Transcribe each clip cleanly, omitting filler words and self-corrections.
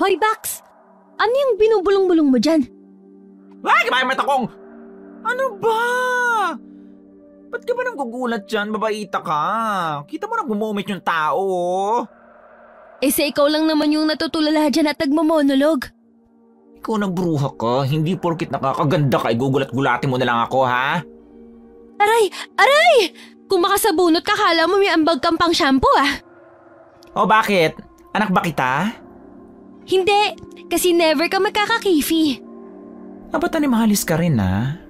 Hoy, Bax! Ano yung binubulong-bulong mo dyan? Ay, kumakamit akong! Ano ba? Ba't ka ba nanggugulat dyan? Babaita ka. Kita mo na gumumit yung tao. Sa ikaw lang naman yung natutulala dyan at nagmamonolog. Ikaw nagbruha ka. Hindi porkit nakakaganda ka, igugulat-gulatin mo na lang ako, ha? Aray! Aray! Kung makasabunot ka, kala mo may ambag kang pang shampoo, ah. O bakit? Anak ba kita? Hindi, kasi never ka magkakakifi. Ba't animalis ka rin, ha?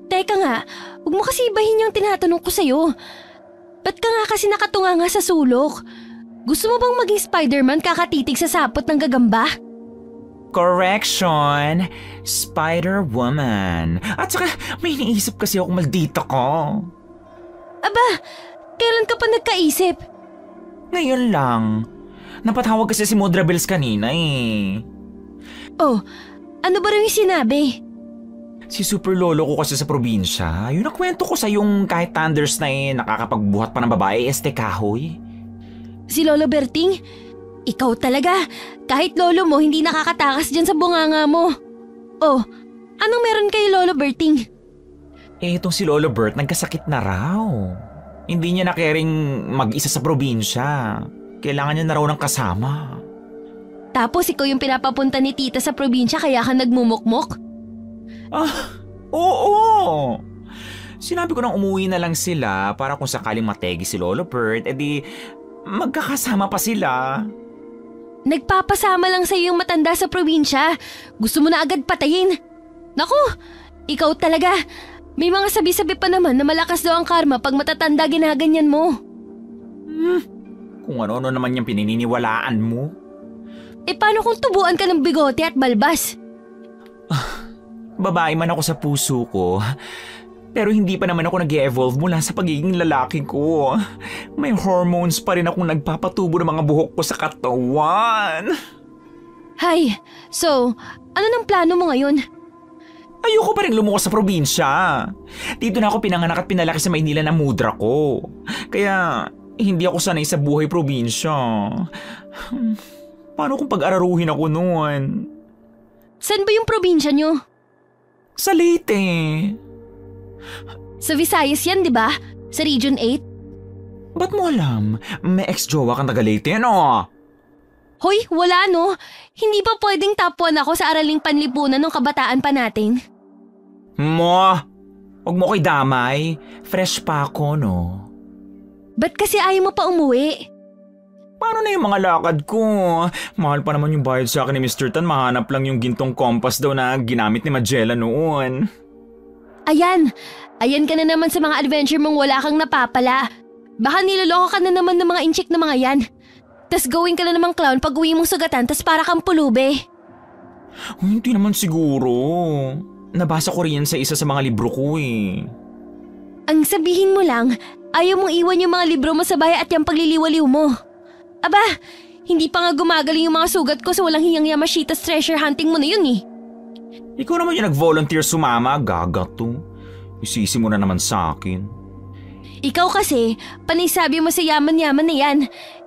Teka nga, huwag mo kasi ibahin yung tinatanong ko sa'yo. Ba't ka nga kasi nakatunga nga sa sulok? Gusto mo bang maging Spider-Man kakatitig sa sapot ng gagamba? Correction! Spider-Woman. At saka may iniisip kasi ako maldita ko. Aba, kailan ka pa nagkaisip? Ngayon lang. Napatawag kasi si Mudra Bells kanina eh. Oh, ano ba rin yung sinabi? Si super lolo ko kasi sa probinsya, yung nakwento ko sa yung kahit thunders na nakakapagbuhat pa ng babae, kahoy. Si Lolo Berting? Ikaw talaga. Kahit lolo mo, hindi nakakatakas dyan sa bunganga mo. Oh, anong meron kay Lolo Berting? Itong si Lolo Bert nagkasakit na raw. Hindi niya na caring mag-isa sa probinsya. Kailangan niya na raw ng kasama. Tapos ikaw yung pinapapunta ni tita sa probinsya kaya ka nagmumukmok? Oo. Sinabi ko nang umuwi na lang sila para kung sakaling mategi si Lolo Bert, edi magkakasama pa sila. Nagpapasama lang sa'yo yung matanda sa probinsya. Gusto mo na agad patayin. Naku, ikaw talaga. May mga sabi-sabi pa naman na malakas daw ang karma pag matatanda ginaganyan mo. Kung ano-ano naman yung pininiwalaan mo. Paano kung tubuan ka ng bigote at balbas? Babae man ako sa puso ko, pero hindi pa naman ako nag-e-evolve mula sa pagiging lalaki ko. May hormones pa rin akong nagpapatubo ng mga buhok ko sa katawan. Hay, so, ano nang plano mo ngayon? Ayoko pa rin lumuwas sa probinsya. Dito na ako pinanganak at pinalaki sa Maynila na mudra ko. Kaya hindi ako sanay sa buhay probinsya. Paano kung pag-araruhin ako noon? Saan ba yung probinsya nyo? Sa Leyte. Sa Visayas yan, di ba? Sa Region 8? Ba't mo alam? May ex-jowa kang taga Leyte, no? Hoy, wala no. Hindi pa pwedeng top 1 ako sa araling panlipunan ng kabataan pa natin. Huwag mo ko'y damay. Fresh pa ako, no? Ba't kasi ayaw mo pa umuwi? Paano na yung mga lakad ko? Mahal pa naman yung bayad sa akin ni Mr. Tan. Mahanap lang yung gintong compass daw na ginamit ni Magellan noon. Ayan ka na naman sa mga adventure mong wala kang napapala. Baka niloloko ka na naman ng mga inchik na mga yan. Tas gawin ka na namang clown pag uwi mong sugatan tas para kang pulube. Hindi naman siguro. Nabasa ko rin yan sa isa sa mga libro ko eh. Ang sabihin mo lang, ayaw mong iwan yung mga libro mo sa bahay at yung pagliliwaliw mo. Aba, hindi pa nga gumagaling yung mga sugat ko sa walang hiyang Yamashita's treasure hunting mo na yun eh. Ikaw naman yung nag-volunteer sumama, gagato. Isisi mo na naman sa akin. Ikaw kasi, panay sabi mo sa yaman-yaman na yan.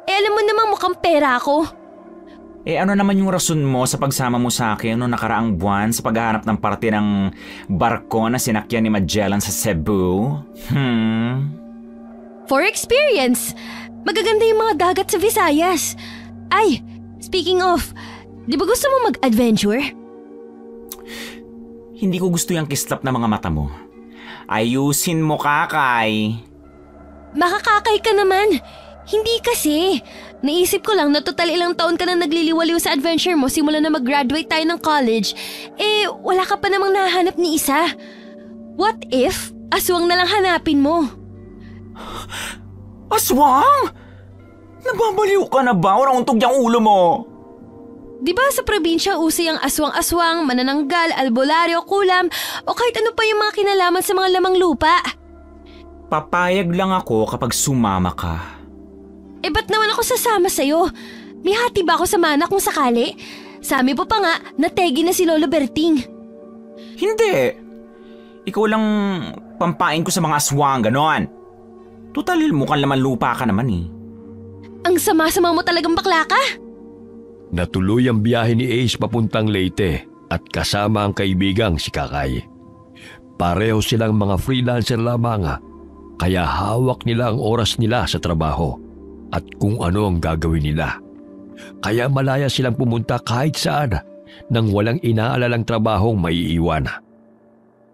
Alam mo namang mukhang pera ako. Ano naman yung rason mo sa pagsama mo sa akin noong nakaraang buwan sa paghahanap ng parte ng barko na sinakyan ni Magellan sa Cebu? For experience. Magaganda yung mga dagat sa Visayas. Ay, speaking of, di ba gusto mo mag-adventure? Hindi ko gusto yung kislap na mga mata mo. Ayusin mo, Kakay. Makakakay ka naman. Hindi kasi. Naisip ko lang na total ilang taon ka na nagliliwaliw sa adventure mo simula na mag-graduate tayo ng college. Wala ka pa namang nahanap ni isa. What if aswang na lang hanapin mo? Aswang? Nababaliw ka na ba? Unang-untog niyang ulo mo. Di ba sa probinsya uso yung aswang-aswang, manananggal, albularyo, kulam, o kahit ano pa yung mga kinalaman sa mga lamang lupa? Papayag lang ako kapag sumama ka. Ba't naman ako sasama sa'yo? May hati ba ako sa mana kung sakali? Sabi po pa nga, nategi na si Lolo Berting. Hindi. Ikaw lang pampain ko sa mga aswang, ganon. Total, mukhang laman lupa ka naman eh. Ang sama-sama mo talagang bakla ka? Natuloy ang biyahe ni Ace papuntang Leyte at kasama ang kaibigang si Kakay. Pareho silang mga freelancer lamang, kaya hawak nila ang oras nila sa trabaho at kung ano ang gagawin nila. Kaya malaya silang pumunta kahit saan nang walang inaalalang trabahong maiiwan.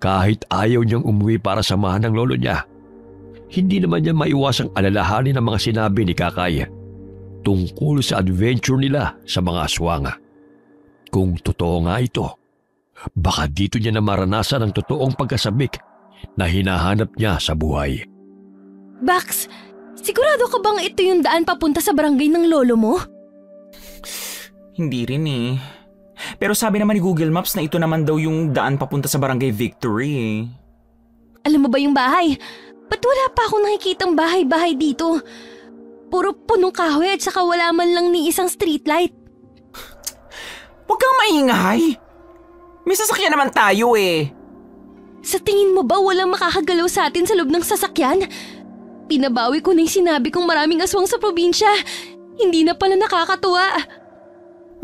Kahit ayaw niyang umuwi para samahan ng lolo niya, hindi naman niya maiwasang alalahanin ang mga sinabi ni Kakay tungkol sa adventure nila sa mga aswang. Kung totoo nga ito, baka dito niya na maranasan ang totoong pagkasabik na hinahanap niya sa buhay. Bax, sigurado ka bang ito yung daan papunta sa barangay ng lolo mo? Hindi rin eh. Pero sabi naman ni Google Maps na ito naman daw yung daan papunta sa Barangay Victory eh. Alam mo ba yung bahay? Ba't wala pa akong nakikitang bahay-bahay dito? Puro punong kahoy at saka wala man lang ni isang streetlight. Huwag kang maingay! May sasakyan naman tayo eh. Sa tingin mo ba walang makakagalaw sa atin sa loob ng sasakyan? Pinabawi ko na yung sinabi kong maraming aswang sa probinsya. Hindi na pala nakakatuwa.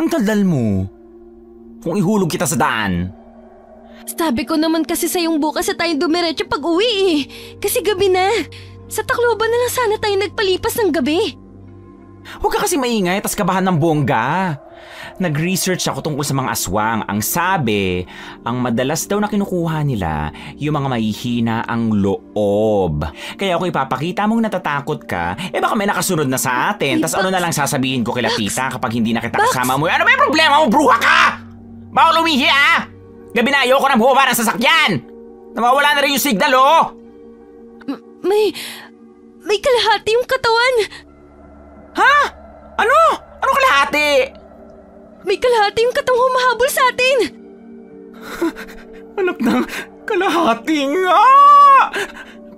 Ang daldal mo. Kung ihulog kita sa daan. Sabi ko naman kasi sa'yong bukas na tayo dumiretso pag uwi eh. Kasi gabi na. Sa Tacloban na lang sana tayo nagpalipas ng gabi. Huwag ka kasi maingay tas kabahan ng bongga. Nag-research ako tungkol sa mga aswang. Ang sabi, ang madalas daw na kinukuha nila, yung mga mahihina ang loob. Kaya kung ipapakita mong natatakot ka, baka may nakasunod na sa atin. Tas ano na lang sasabihin ko kila tita kapag hindi na kita kasama mo. Ano ba yung problema mo, bruha ka? Bawal umihi ah! Gabi na ayoko na buha ng sasakyan! Nawawala na rin yung signal oh! May kalahati yung katawan. Ha? Ano? Ano kalahati? May kalahati yung katawang humahabol sa atin. Anak ng kalahati nga!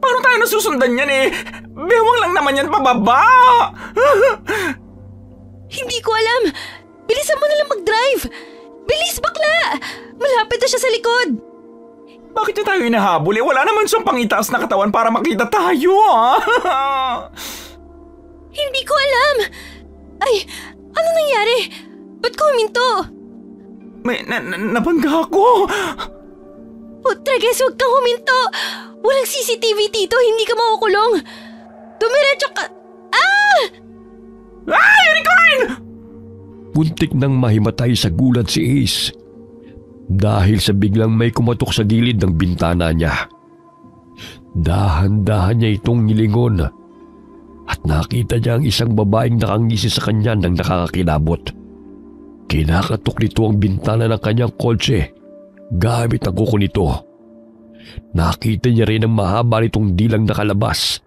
Paano tayo nasusundan yan eh? Bewang lang naman yan pababa! Hindi ko alam. Bilisan mo na lang mag-drive. Bilis, bakla! Malapit na siya sa likod. Bakit niya tayo hinahabol eh? Wala naman siyang pangitaas na katawan para makita tayo ah! Hindi ko alam. Ay, ano nangyari? Ba't ko huminto? May nabangga ako. Putrages, huwag kang huminto. Walang CCTV dito, hindi ka makukulong. Dumiretso ka. Ah! Ah! Unicorn! Puntik nang mahimatay sa gulat si Ace dahil sa biglang may kumatok sa gilid ng bintana niya. Dahan-dahan niya itong nilingon at nakita niya ang isang babaeng nakangisi sa kanya nang nakakakilabot. Kinakatok nito ang bintana ng kanyang kotse gamit ang kuko nito. Nakita niya rin ang mahaba nitong dilang nakalabas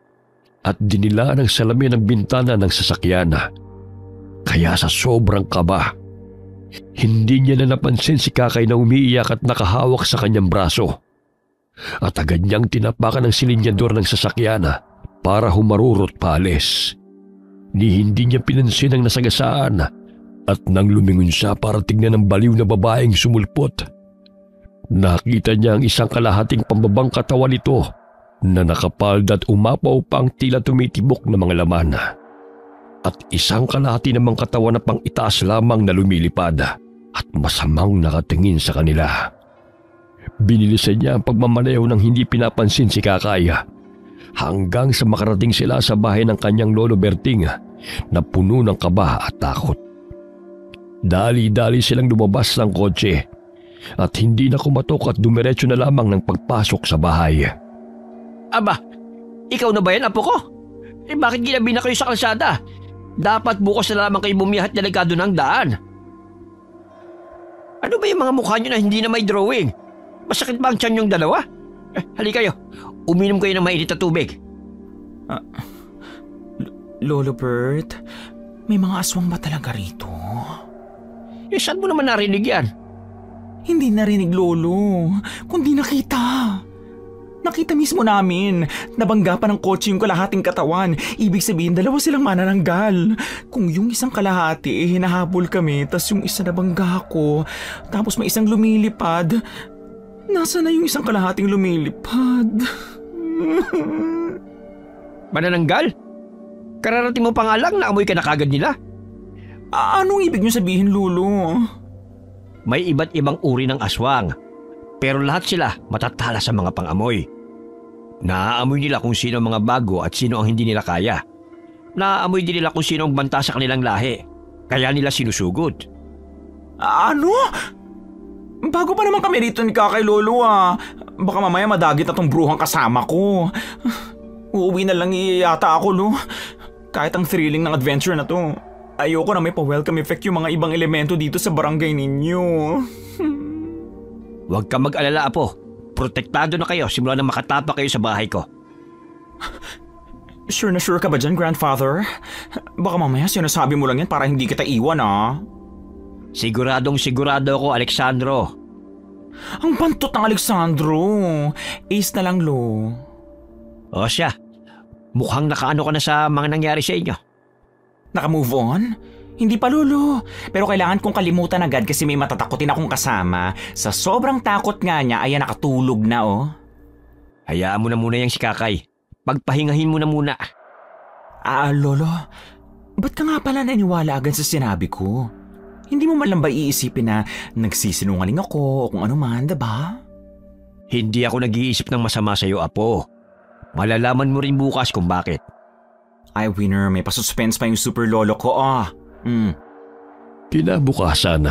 at dinilaan ng salamin ng bintana ng sasakyan. Kaya sa sobrang kaba, hindi niya na napansin si Kakay na umiiyak at nakahawak sa kanyang braso. At agad niyang tinapakan ng silinyador ng sasakyan para humarurot paalis. Ni hindi niya pinansin ang nasagasaan at nang lumingon siya para tignan ang baliw na babaeng sumulpot, nakita niya ang isang kalahating pambabang katawan nito na nakapalda at umapaw pa ang tila tumitibok na mga laman. At isang kalahati namang katawan na pang itaas lamang na lumilipad at masamang nakatingin sa kanila. Binilisan niya ang pagmamalayaw nang hindi pinapansin si Kakay hanggang sa makarating sila sa bahay ng kanyang lolo Berting na puno ng kaba at takot. Dali-dali silang lumabas ng kotse at hindi na kumatok at dumiretso na lamang ng pagpasok sa bahay. Aba, ikaw na ba yan, apo ko? Bakit ginabi na kayo sa kalsada? Dapat bukas na lamang kayo bumiyahat na legado ng daan. Ano ba yung mga mukha nyo na hindi na may drawing? Masakit ba ang tiyan yung dalawa? Halika kayo, uminom kayo ng mainit na tubig. Lolo Bert, may mga aswang ba talaga rito? Saan mo naman narinig yan? Hindi narinig, Lolo, kundi nakita. Nakita mismo namin. Nabangga pa ng kotse yung kalahating katawan. Ibig sabihin, dalawa silang manananggal. Kung yung isang kalahati, hinahabol kami, tas yung isa nabangga ko, tapos may isang lumilipad. Nasaan na yung isang kalahating lumilipad? Manananggal? Kararating mo pa nga lang, naamoy ka na kagad nila. Anong ibig niyo sabihin, Lolo? May iba't ibang uri ng aswang, pero lahat sila matatala sa mga pangamoy. Naaamoy nila kung sino ang mga bago at sino ang hindi nila kaya. Naaamoy din nila kung sino ang banta sa kanilang lahi, kaya nila sinusugod. Ano? Bago pa naman kami rito ni Kakay Lolo Baka mamaya madagit na tong bruhang kasama ko. Uuwi na lang yata ako, Lo. Kahit ang thrilling ng adventure na to. Ayoko na may pa-welcome effect yung mga ibang elemento dito sa barangay ninyo. Huwag ka mag-alala, Apo. Protektado na kayo simula na makatapa kayo sa bahay ko. Sure na sure ka ba dyan, Grandfather? Baka mamaya sinasabi mo lang yan para hindi kita iwan, Siguradong sigurado ako, Alexandro. Ang bantot ng Alexandro. Ace na lang, Lo. O siya, mukhang nakaano ka na sa mga nangyari sa inyo. Naka-move on? Hindi pa, Lolo. Pero kailangan kong kalimutan agad kasi may matatakotin akong kasama. Sa sobrang takot nga niya, ayan nakatulog na, Hayaan mo na muna yung si Kakay. Pagpahingahin mo na muna. Lolo, ba't ka nga pala naniwala agad sa sinabi ko? Hindi mo man lang ba iisipin na nagsisinungaling ako o kung ano man, diba? Hindi ako nag-iisip ng masama sa'yo, Apo. Malalaman mo rin bukas kung bakit. Ay, winner, may pasuspense pa yung super lolo ko, Kinabukasan,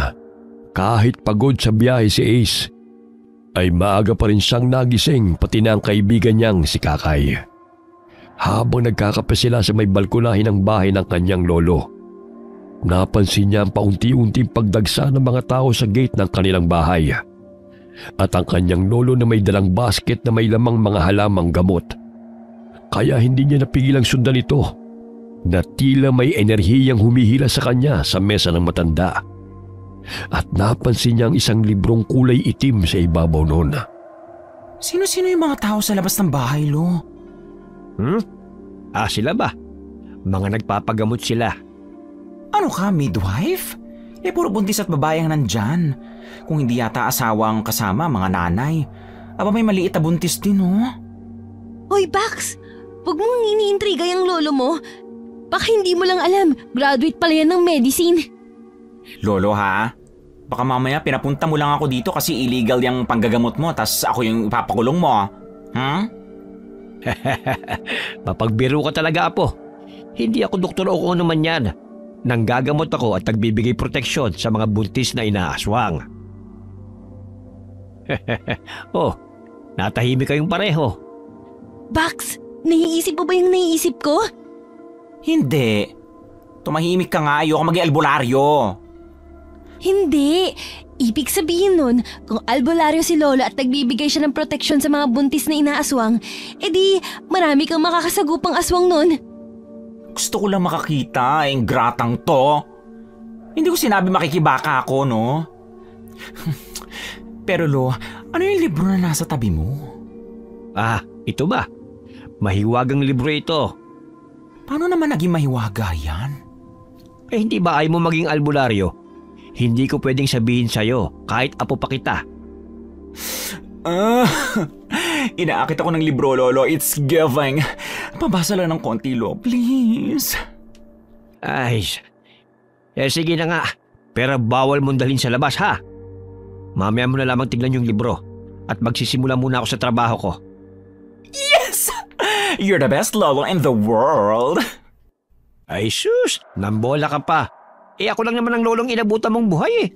kahit pagod sa biyahe si Ace, ay maaga pa rin siyang nagising pati na ang kaibigan niyang si Kakay. Habang nagkakape sila sa may balkonahe ng bahay ng kanyang lolo, napansin niya ang paunti-unting pagdagsa ng mga tao sa gate ng kanilang bahay. At ang kanyang lolo na may dalang basket na may lamang mga halamang gamot. Kaya hindi niya napigilang sundan ito na tila may enerhiyang humihila sa kanya sa mesa ng matanda. At napansin niya ang isang librong kulay itim sa ibabaw noon. Sino-sino yung mga tao sa labas ng bahay, Lo? Sila ba? Mga nagpapagamot sila. Ano ka, midwife? Puro buntis at babae ang nandyan. Kung hindi yata asawa ang kasama, mga nanay. Aba, may maliit na buntis din, Hoy, Bax! Huwag mong iniintriga yung lolo mo. Baka hindi mo lang alam, graduate pala yan ng medicine. Lolo, ha? Baka mamaya pinapunta mo lang ako dito kasi illegal yung panggagamot mo tas ako yung ipapakulong mo. Mapagbiro ka talaga, Apo. Hindi ako doktor o kung ano man yan. Nanggagamot ako at nagbibigay proteksyon sa mga buntis na inaaswang. Natahimik kayong pareho. Bax, naiisip mo ba yung naiisip ko? Hindi. Tumahimik ka nga, ayoko maging albularyo. Hindi. Ibig sabihin nun, kung albularyo si Lolo at nagbibigay siya ng proteksyon sa mga buntis na inaaswang, edi marami kang makakasagupang aswang nun. Gusto ko lang makakita, gratang to. Hindi ko sinabi makikibaka ako, no? Pero Lo, ano yung libro na nasa tabi mo? Ito ba? Mahiwagang libro ito. Paano naman naging mahiwaga yan? Hindi ba ayaw mo maging albularyo? Hindi ko pwedeng sabihin sa'yo kahit apo pa kita. Inaakit ako ng libro, Lolo. It's giving. Pabasa lang ng konti, Lo. Please. Ay, sige na nga. Pero bawal mong dalhin sa labas, ha? Mamaya mo na lamang tignan yung libro. At magsisimula muna ako sa trabaho ko. Yes! You're the best Lolo in the world. Ay sus, nambola ka pa. Ako lang naman ang lolong inabutan mong buhay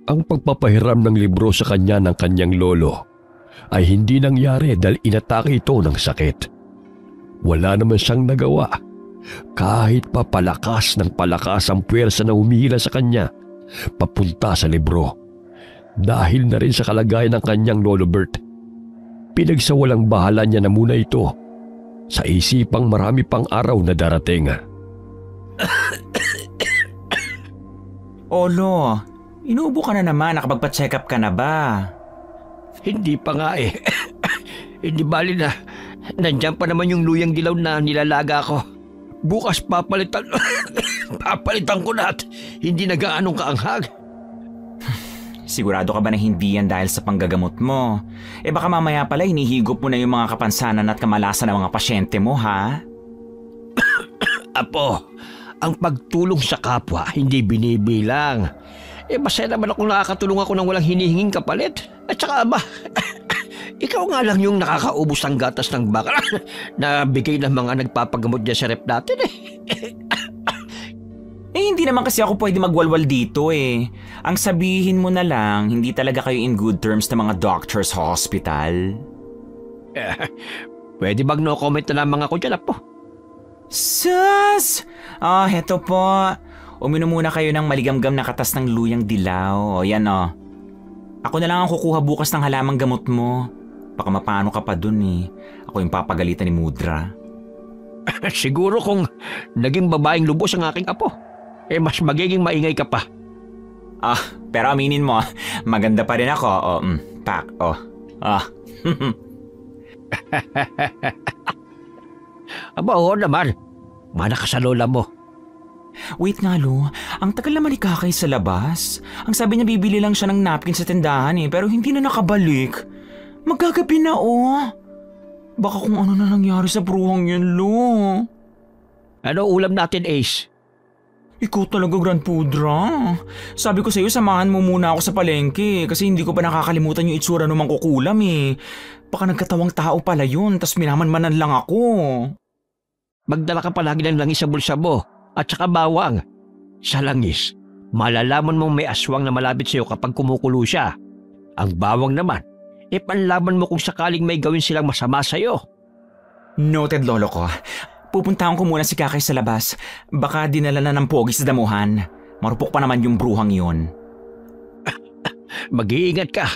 Ang pagpapahiram ng libro sa kanya ng kanyang lolo ay hindi nangyari dahil inatake ito ng sakit. Wala naman siyang nagawa. Kahit pa palakas ng palakas ang puwersa na humihila sa kanya papunta sa libro. Dahil na rin sa kalagayan ng kanyang lolo Bert, pinagsawalang bahala niya na muna ito sa isipang marami pang araw na darating. Lo, inuubo ka na naman. Nakapagpa-check up ka na ba? Hindi pa nga Hindi bali na Nandiyan pa naman yung luyang dilaw na nilalaga ko. Bukas papalitan ko na at hindi na gaanong kaanghag. Sigurado ka ba na hindi yan dahil sa panggagamot mo? Baka mamaya pala hinihigop mo na yung mga kapansanan at kamalasan ng mga pasyente mo, ha? Apo, ang pagtulong sa kapwa hindi binibilang. Masaya naman ako nakakatulong ako ng walang hinihinging kapalit. At saka ikaw nga lang yung nakakaubos ng gatas ng baka na bigay ng mga nagpapagamot niya sa rep natin Hindi naman kasi ako pwede magwalwal dito Ang sabihin mo na lang, hindi talaga kayo in good terms ng mga doctors sa hospital. Pwede bang no comment na lamang ako dyan, Apo? Sus! Heto po. Uminom muna kayo ng maligamgam na katas ng luyang dilaw. Yan Ako na lang ang kukuha bukas ng halamang gamot mo. Baka mapano ka pa dun Ako yung papagalitan ni Mudra. Siguro kung naging babaeng lubos ang aking apo, mas magiging maingay ka pa. Pero aminin mo, maganda pa rin ako. Pak. Aba, oo naman. Mana ka sa lola mo. Wait nga, Lo. Ang tagal naman ni Kakay sa labas. Ang sabi niya bibili lang siya ng napkin sa tindahan pero hindi na nakabalik. Magagabi na Baka kung ano na nangyari sa bruhang yun, Lo. Ano ulam natin, Ace? Ikaw talaga, Grand Pudra. Sabi ko sa'yo, samahan mo muna ako sa palengke kasi hindi ko pa nakakalimutan yung itsura ng mangkukulam Baka nagkatawang tao pala yun, tas minamanmanan lang ako. Magdala ka palagi ng langis sa bulsa mo at saka bawang. Sa langis, malalaman mong may aswang na malapit sa'yo kapag kumukulo siya. Ang bawang naman, panlaban mo kung sakaling may gawin silang masama sa'yo. Noted, lolo ko. Pupuntahan ko muna si Kakay sa labas. Baka dinala na ng pogi sa damuhan. Marupok pa naman yung bruhang yun. Mag-iingat ka.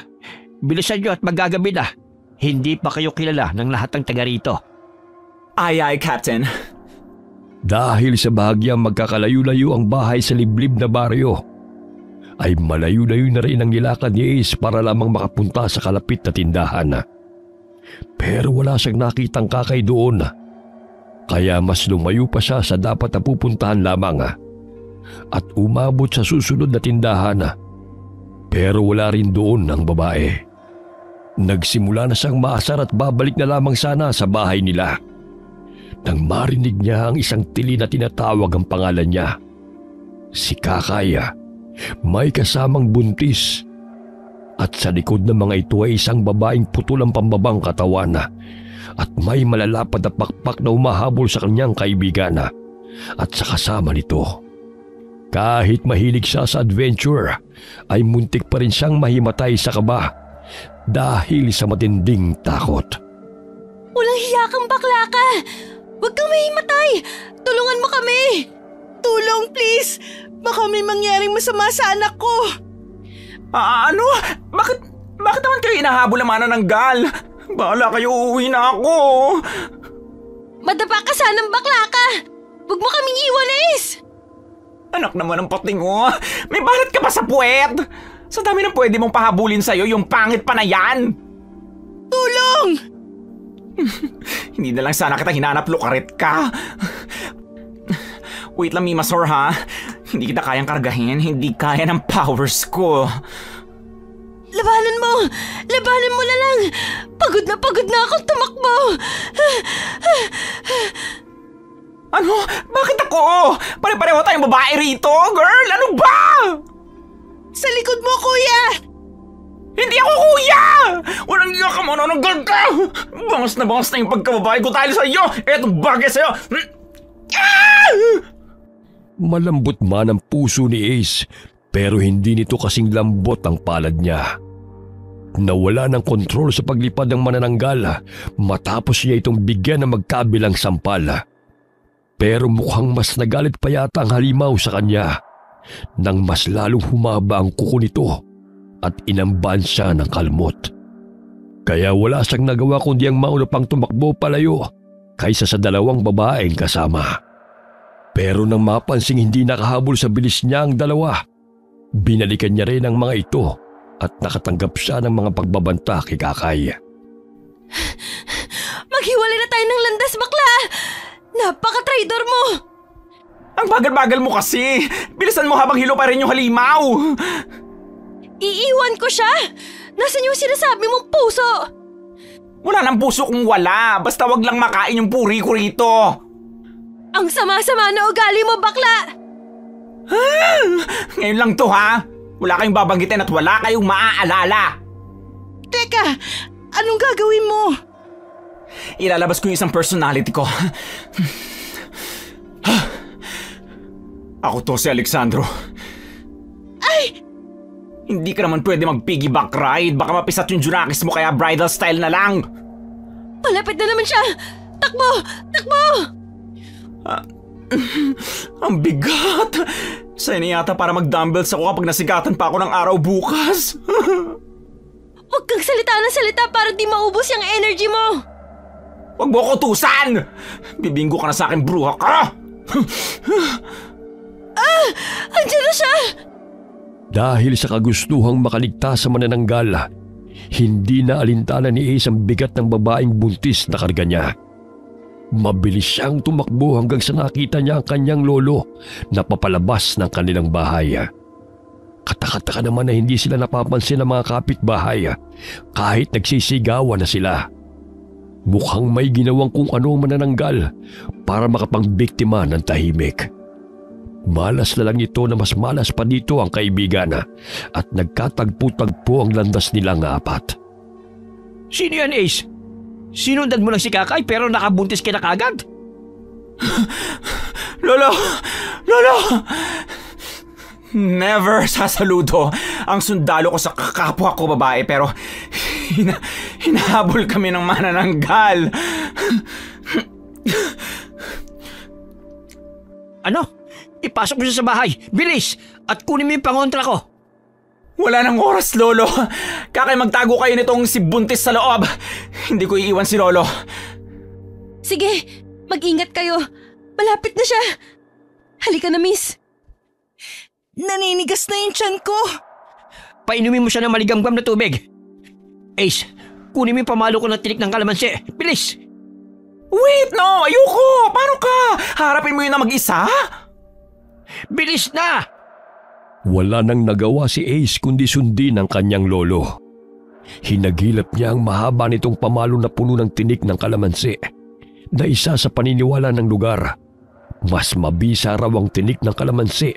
Bilisan nyo at magagabi na. Hindi pa kayo kilala ng lahat ng taga rito. Ay, Captain. Dahil sa bahagyang magkakalayo-layo ang bahay sa liblib na baryo, ay malayo-layo na rin ang nilakad ni Ace para lamang makapunta sa kalapit na tindahan. Pero wala siyang nakitang Kakay doon. Kaya mas lumayo pa siya sa dapat na pupuntahan lamang at umabot sa susunod na tindahan. Pero wala rin doon ang babae. Nagsimula na siyang maasar at babalik na lamang sana sa bahay nila nang marinig niya ang isang tili na tinatawag ang pangalan niya. Si Kakay, may kasamang buntis. At sa likod ng mga ito ay isang babaeng putol ang pambabang katawan at may malalapad na pakpak na umahabol sa kanyang kaibigan at sa kasama nito. Kahit mahilig siya sa adventure, ay muntik pa rin siyang mahimatay sa kaba dahil sa matinding takot. Walang hiya kang bakla ka! Huwag kang mahimatay! Tulungan mo kami! Tulong, please! Baka may mangyaring masama sa anak ko! Ano? Bakit naman kayo inahabol ang mana ng gal? Bahala kayo, uuwi na ako! Madapa ka sanang bakla ka! Huwag mo kaming iwan, Ace! Anak naman ng patingo, may balat ka pa sa puwet! Sa dami ng pwede mong pahabulin sa'yo, yung pangit pa na yan! Tulong! Hindi na lang sana kita hinanap, lukarit ka! Wait lang, Mimasor, ha? Hindi kita kayang kargahin, hindi kaya ng powers ko. Labanan mo! Labanan mo na lang! Pagod na akong tumakbo! Ano? Bakit ako? Pare-pareho tayong babae rito, girl! Ano ba? Sa likod mo, kuya! Hindi ako kuya! Walang iya ka manonanggal ka! Bangas na yung pagkababae ko dahil sa'yo! Etong bagay sa'yo! Malambot man ang puso ni Ace, pero hindi nito kasing lambot ang palad niya. Nawala ng kontrol sa paglipad ng manananggal matapos niya itong bigyan ng magkabilang sampal. Pero mukhang mas nagalit pa yata ang halimaw sa kanya nang mas lalong humaba ang kuko nito at inamban siya ng kalmot. Kaya wala siyang nagawa kundi ang mauna pang tumakbo palayo kaysa sa dalawang babaeng kasama. Pero nang mapansing hindi nakahabol sa bilis niya ang dalawa, binalikan niya rin ang mga ito at nakatanggap siya ng mga pagbabanta kay Kakay. Naghiwalay na tayo ng landas, bakla! Napaka-traidor mo! Ang bagal-bagal mo kasi! Bilisan mo habang hilo pa rin yung halimaw! Iiwan ko siya! Nasaan yung sinasabi mong puso? Wala nang puso kung wala! Basta wag lang makain yung puri ko rito! Ang sama-sama na ugali mo, bakla! Ngayon lang to ha! Wala kayong babanggitin at wala kayong maaalala! Teka, anong gagawin mo? Ilalabas ko yung isang personality ko. Ako to si Alexandro. Ay! Hindi ka naman pwede mag-piggyback ride. Baka mapisat yung Junakis mo kaya bridal style na lang. Palapit na naman siya! Takbo! Takbo! Ang bigat! Sa'yo na yata para mag-dumbbells ako kapag nasigatan pa ako ng araw bukas. Huwag kang salita ng salita para di maubos yung energy mo! Huwag mo ko tusan! Bibinggo ka na sa akin, bruha ka! Andiyan na siya! Dahil sa kagustuhang makaligtas sa manananggal, hindi na alintana ni Ace ang bigat ng babaeng buntis na karga niya. Mabilis siyang tumakbo hanggang sa nakita niya ang kanyang lolo na papalabas ng kanilang bahay. Katakataka naman na hindi sila napapansin ng mga kapitbahay kahit nagsisigawan na sila. Mukhang may ginawang kung ano ang manananggal para makapangbiktima ng tahimik. Malas na lang ito na mas malas pa dito ang kaibigan at nagkatagpo-tagpo ang landas nilang apat. Sino yan, Ace? Sinundan mo lang si Kakay pero nakabuntis ka na kagad? Lolo! Lolo! Never sasaludo ang sundalo ko sa kakapwa ko babae pero hinahabol kami ng manananggal. Ano? Ipasok mo siya sa bahay. Bilis! At kunin mo yung pangontra ko. Wala nang oras, Lolo. Kakay magtago kayo nitong si Buntis sa loob. Hindi ko iiwan si Lolo. Sige, mag-ingat kayo. Malapit na siya. Halika na, miss. Naninigas na yung tiyan ko. Painumin mo siya ng maligamgam na tubig. Ace, kunin mo yung pamalo ko ng tinik ng kalamansi. Bilis! Wait, no! Ayoko! Paano ka? Harapin mo yun na mag-isa? Bilis na! Wala nang nagawa si Ace kundi sundin ang kanyang lolo. Hinagilap niya ang mahaba nitong pamalo na puno ng tinik ng kalamansi na isa sa paniniwala ng lugar. Mas mabisa raw ang tinik ng kalamansi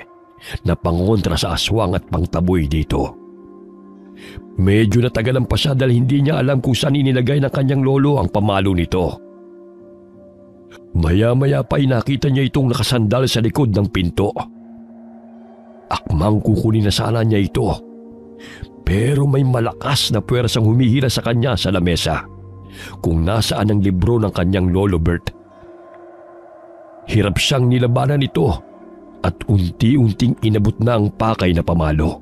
na pangontra sa aswang at pangtaboy dito. Medyo natagalan pa siya dahil hindi niya alam kung saan inilagay ng kanyang lolo ang pamalo nito. Maya-maya pa nakita niya itong nakasandal sa likod ng pinto. Akmang kukunin na sana niya ito. Pero may malakas na puwersang humihila sa kanya sa lamesa kung nasaan ang libro ng kanyang lolo Bert. Hirap siyang nilabanan ito at unti-unting inabot na ang pakay na pamalo.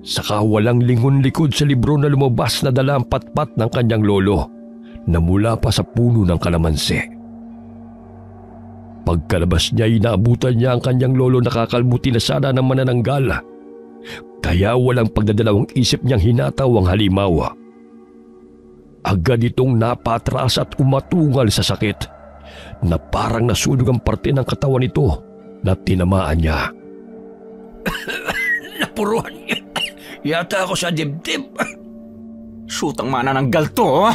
Saka walang lingon-likod sa libro na lumabas na dala ang patpat ng kanyang lolo na mula pa sa puno ng kalamansi. Pagkalabas niya, inaabutan niya ang kanyang lolo na kakalbuti na sana ng manananggal. Kaya walang pagdadalawang isip niyang hinataw ang halimaw. Agad itong napatras at umatungal sa sakit na parang nasunog ang parte ng katawan nito na tinamaan niya. Napuruhan niya. Yata ako sa dibdib. Shoot, ang manananggal to!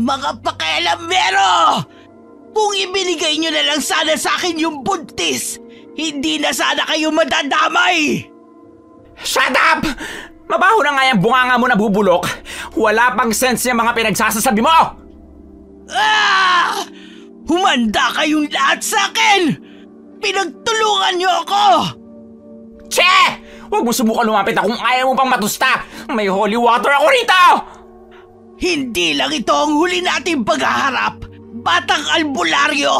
Mga pakialambero! Kung ibinigay nyo na lang sana sa akin yung buntis, hindi na sana kayo madadamay! Shut up! Mabaho na nga yung bunganga mo na bubulok. Wala pang sense yung mga pinagsasasabi mo! Ah! Humanda kayong lahat sa akin! Pinagtulungan nyo ako! Che! Huwag mo subukan lumapit na kung ayaw mo pang matusta! May holy water ako rito! Hindi lang ito ang huli nating paghaharap! Batang albularyo!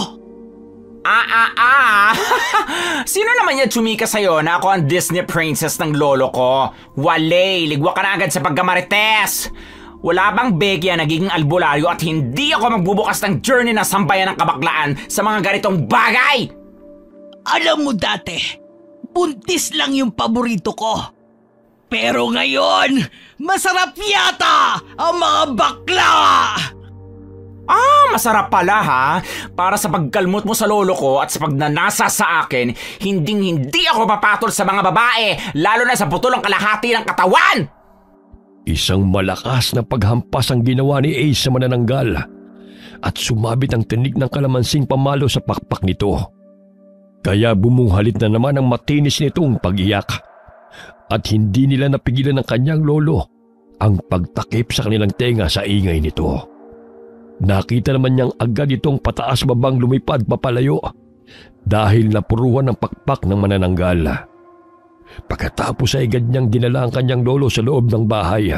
Sino naman yan chumika sa'yo na ako ang Disney princess ng lolo ko? Wale, ligwa ka na agad sa pagkamarites! Wala bang begya nagiging albularyo at hindi ako magbubukas ng journey na sambayan ng kabaklaan sa mga ganitong bagay! Alam mo dati, buntis lang yung paborito ko. Pero ngayon, masarap yata ang mga bakla! Masarap pala ha. Para sa pagkalmot mo sa lolo ko at sa pagnanasa sa akin, hindi ako papatol sa mga babae, lalo na sa putol ang kalahati ng katawan! Isang malakas na paghampas ang ginawa ni Ace sa manananggal at sumabit ang tinig ng kalamansing pamalo sa pakpak nito. Kaya bumuhalit na naman ang matinis nitong pag-iyak at hindi nila napigilan ng kanyang lolo ang pagtakip sa kanilang tenga sa ingay nito. Nakita naman niyang agad itong pataas babang lumipad papalayo dahil napuruhan ng pakpak ng manananggal. Pagkatapos ay agad niyang dinala ang kanyang lolo sa loob ng bahay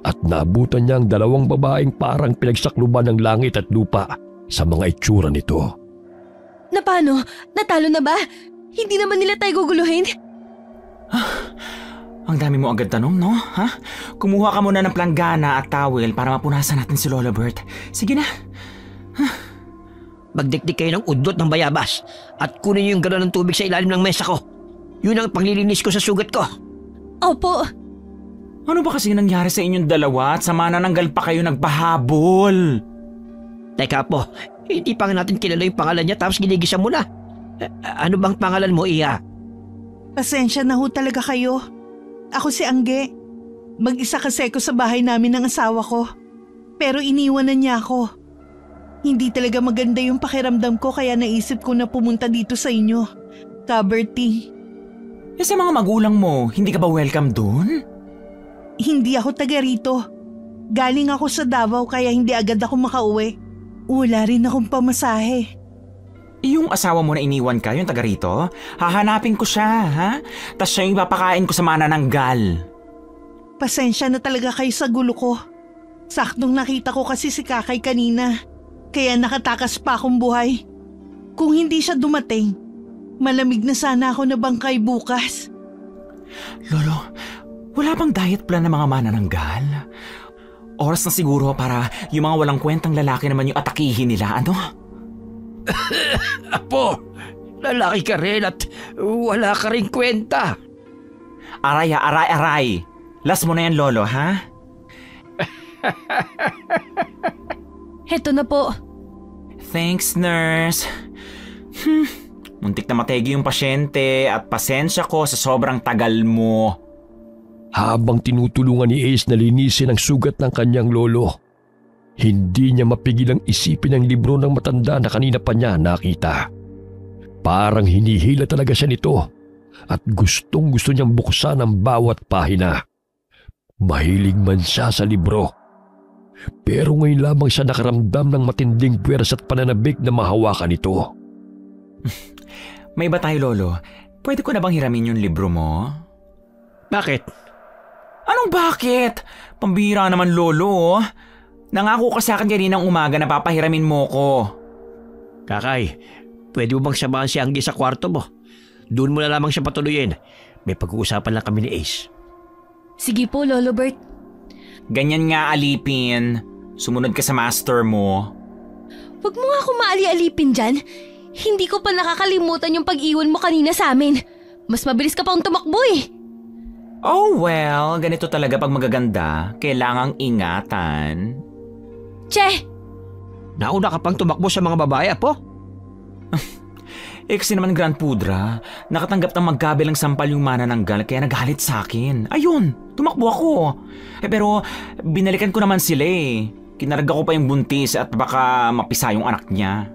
at naabutan niya ang dalawang babaeng parang pinagsakluban ng langit at lupa sa mga itsura nito. Na paano? Natalo na ba? Hindi naman nila tayo guguluhin? Ang dami mo agad tanong, no? Ha? Kumuha ka muna ng planggana at towel para mapunasan natin si Lolo Bert. Sige na. Magdikdik kayo ng udot ng bayabas at kunin niyo yung galon ng tubig sa ilalim ng mesa ko. Yun ang panglilinis ko sa sugat ko. Opo. Ano ba kasi nangyari sa inyong dalawa at sa manananggal pa kayo nagpahabol? Teka po, hindi pa nga natin kilala yung pangalan niya tapos ginigisa mo na. Ano bang pangalan mo, Iya? Pasensya na ho talaga kayo. Ako si Angge. Mag-isa kasi ako sa bahay namin ng asawa ko. Pero iniwanan niya ako. Hindi talaga maganda yung pakiramdam ko kaya naisip ko na pumunta dito sa inyo. Kaberty. Sa mga magulang mo, hindi ka ba welcome dun? Hindi ako taga rito. Galing ako sa Davao kaya hindi agad ako makauwi. Wala rin akong pamasahe. Yung asawa mo na iniwan ka, yung taga rito, hahanapin ko siya, ha? Tas siya yung papakain ko sa manananggal. Pasensya na talaga kayo sa gulo ko. Saktong nakita ko kasi si Kakay kanina. Kaya nakatakas pa akong buhay. Kung hindi siya dumating, malamig na sana ako na bangkay bukas. Lolo, wala bang diet plan ng mga manananggal? Oras na siguro para yung mga walang kwentang lalaki naman yung atakihin nila, ano? Apo, lalaki ka rin at wala ka rin kwenta. Aray. Last mo na yan, Lolo, ha? Heto na po. Thanks, nurse. Muntik na mategi yung pasyente at pasensya ko sa sobrang tagal mo. Habang tinutulungan ni Ace na linisin ang sugat ng kanyang lolo, hindi niya mapigilang isipin ang libro ng matanda na kanina pa niya nakita. Parang hinihila talaga siya nito at gustong-gusto niyang buksan ang bawat pahina. Mahilig man siya sa libro. Pero ngayon lamang siya nakaramdam ng matinding puwersa at pananabik na mahawakan ito. May iba tayo, Lolo. Pwede ko na bang hiramin yung libro mo? Bakit? Anong bakit? Pambihira naman, Lolo. Nangako ka sa akin kaninang umaga na papahiramin mo ko. Kakay, pwede mo bang samahan si Anggi sa kwarto mo? Doon mo na lamang siya patuloyin. May pag-uusapan lang kami ni Ace. Sige po, Lolo Bert. Ganyan nga, Alipin. Sumunod ka sa master mo. Huwag mo nga akong maali-alipin dyan. Hindi ko pa nakakalimutan yung pag-iwan mo kanina sa amin. Mas mabilis ka pang tumakbo eh. Oh well, ganito talaga pag magaganda. Kailangang ingatan. Che! Nauna ka pang tumakbo sa mga babae, Apo? Kasi naman Grand Pudra, nakatanggap ng magkabilang sampal yung manananggal kaya naghalit sa akin. Ayun, tumakbo ako. Pero binalikan ko naman sila eh. Kinarga ko pa yung buntis at baka mapisa yung anak niya.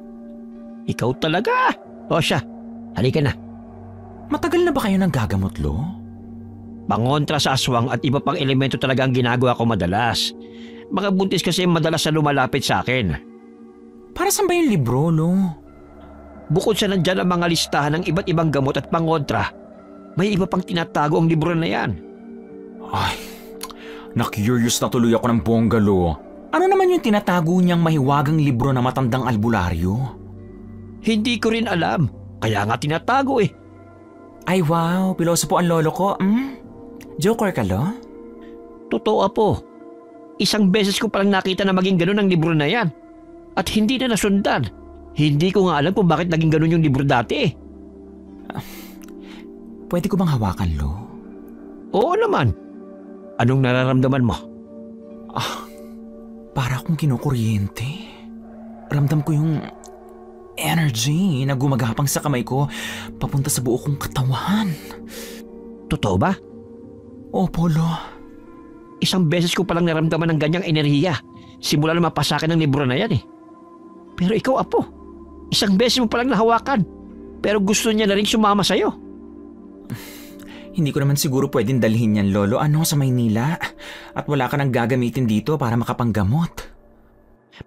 Ikaw talaga? O siya, halika na. Matagal na ba kayo nanggagamot, Lo? Pangontra sa aswang at iba pang elemento talaga ang ginagawa ko madalas. Mga buntis kasi madalas na lumalapit sa akin. Para saan ba yung libro, Lo? Bukod sa nandyan ang mga listahan ng iba't ibang gamot at pangontra, may iba pang tinatago ang libro na yan. Ay, na-curious na tuloy ako ng bongga, Lo. Ano naman yung tinatago niyang mahiwagang libro na matandang albularyo? Hindi ko rin alam, kaya nga tinatago eh. Ay wow, piloso po ang lolo ko. Joker ka, Lo? Totoo, Apo. Isang beses ko palang nakita na maging ganun ang libro na yan. At hindi na nasundan. Hindi ko nga alam kung bakit naging ganun yung libro dati eh. Pwede ko bang hawakan, Lo? Oo naman. Anong nararamdaman mo? Para akong kinukuryente. Ramdam ko yung energy na gumagapang sa kamay ko papunta sa buo kong katawan. Totoo ba? Opo, Lo. Isang beses ko palang naramdaman ng ganyang enerhiya simula na mapasa akin ng libro na yan eh. Pero ikaw, Apo, isang beses mo palang nahawakan pero gusto niya na rin sumama sa'yo. Hindi ko naman siguro pwedeng dalhin yan, Lolo. Sa Maynila? At wala ka nang gagamitin dito para makapanggamot.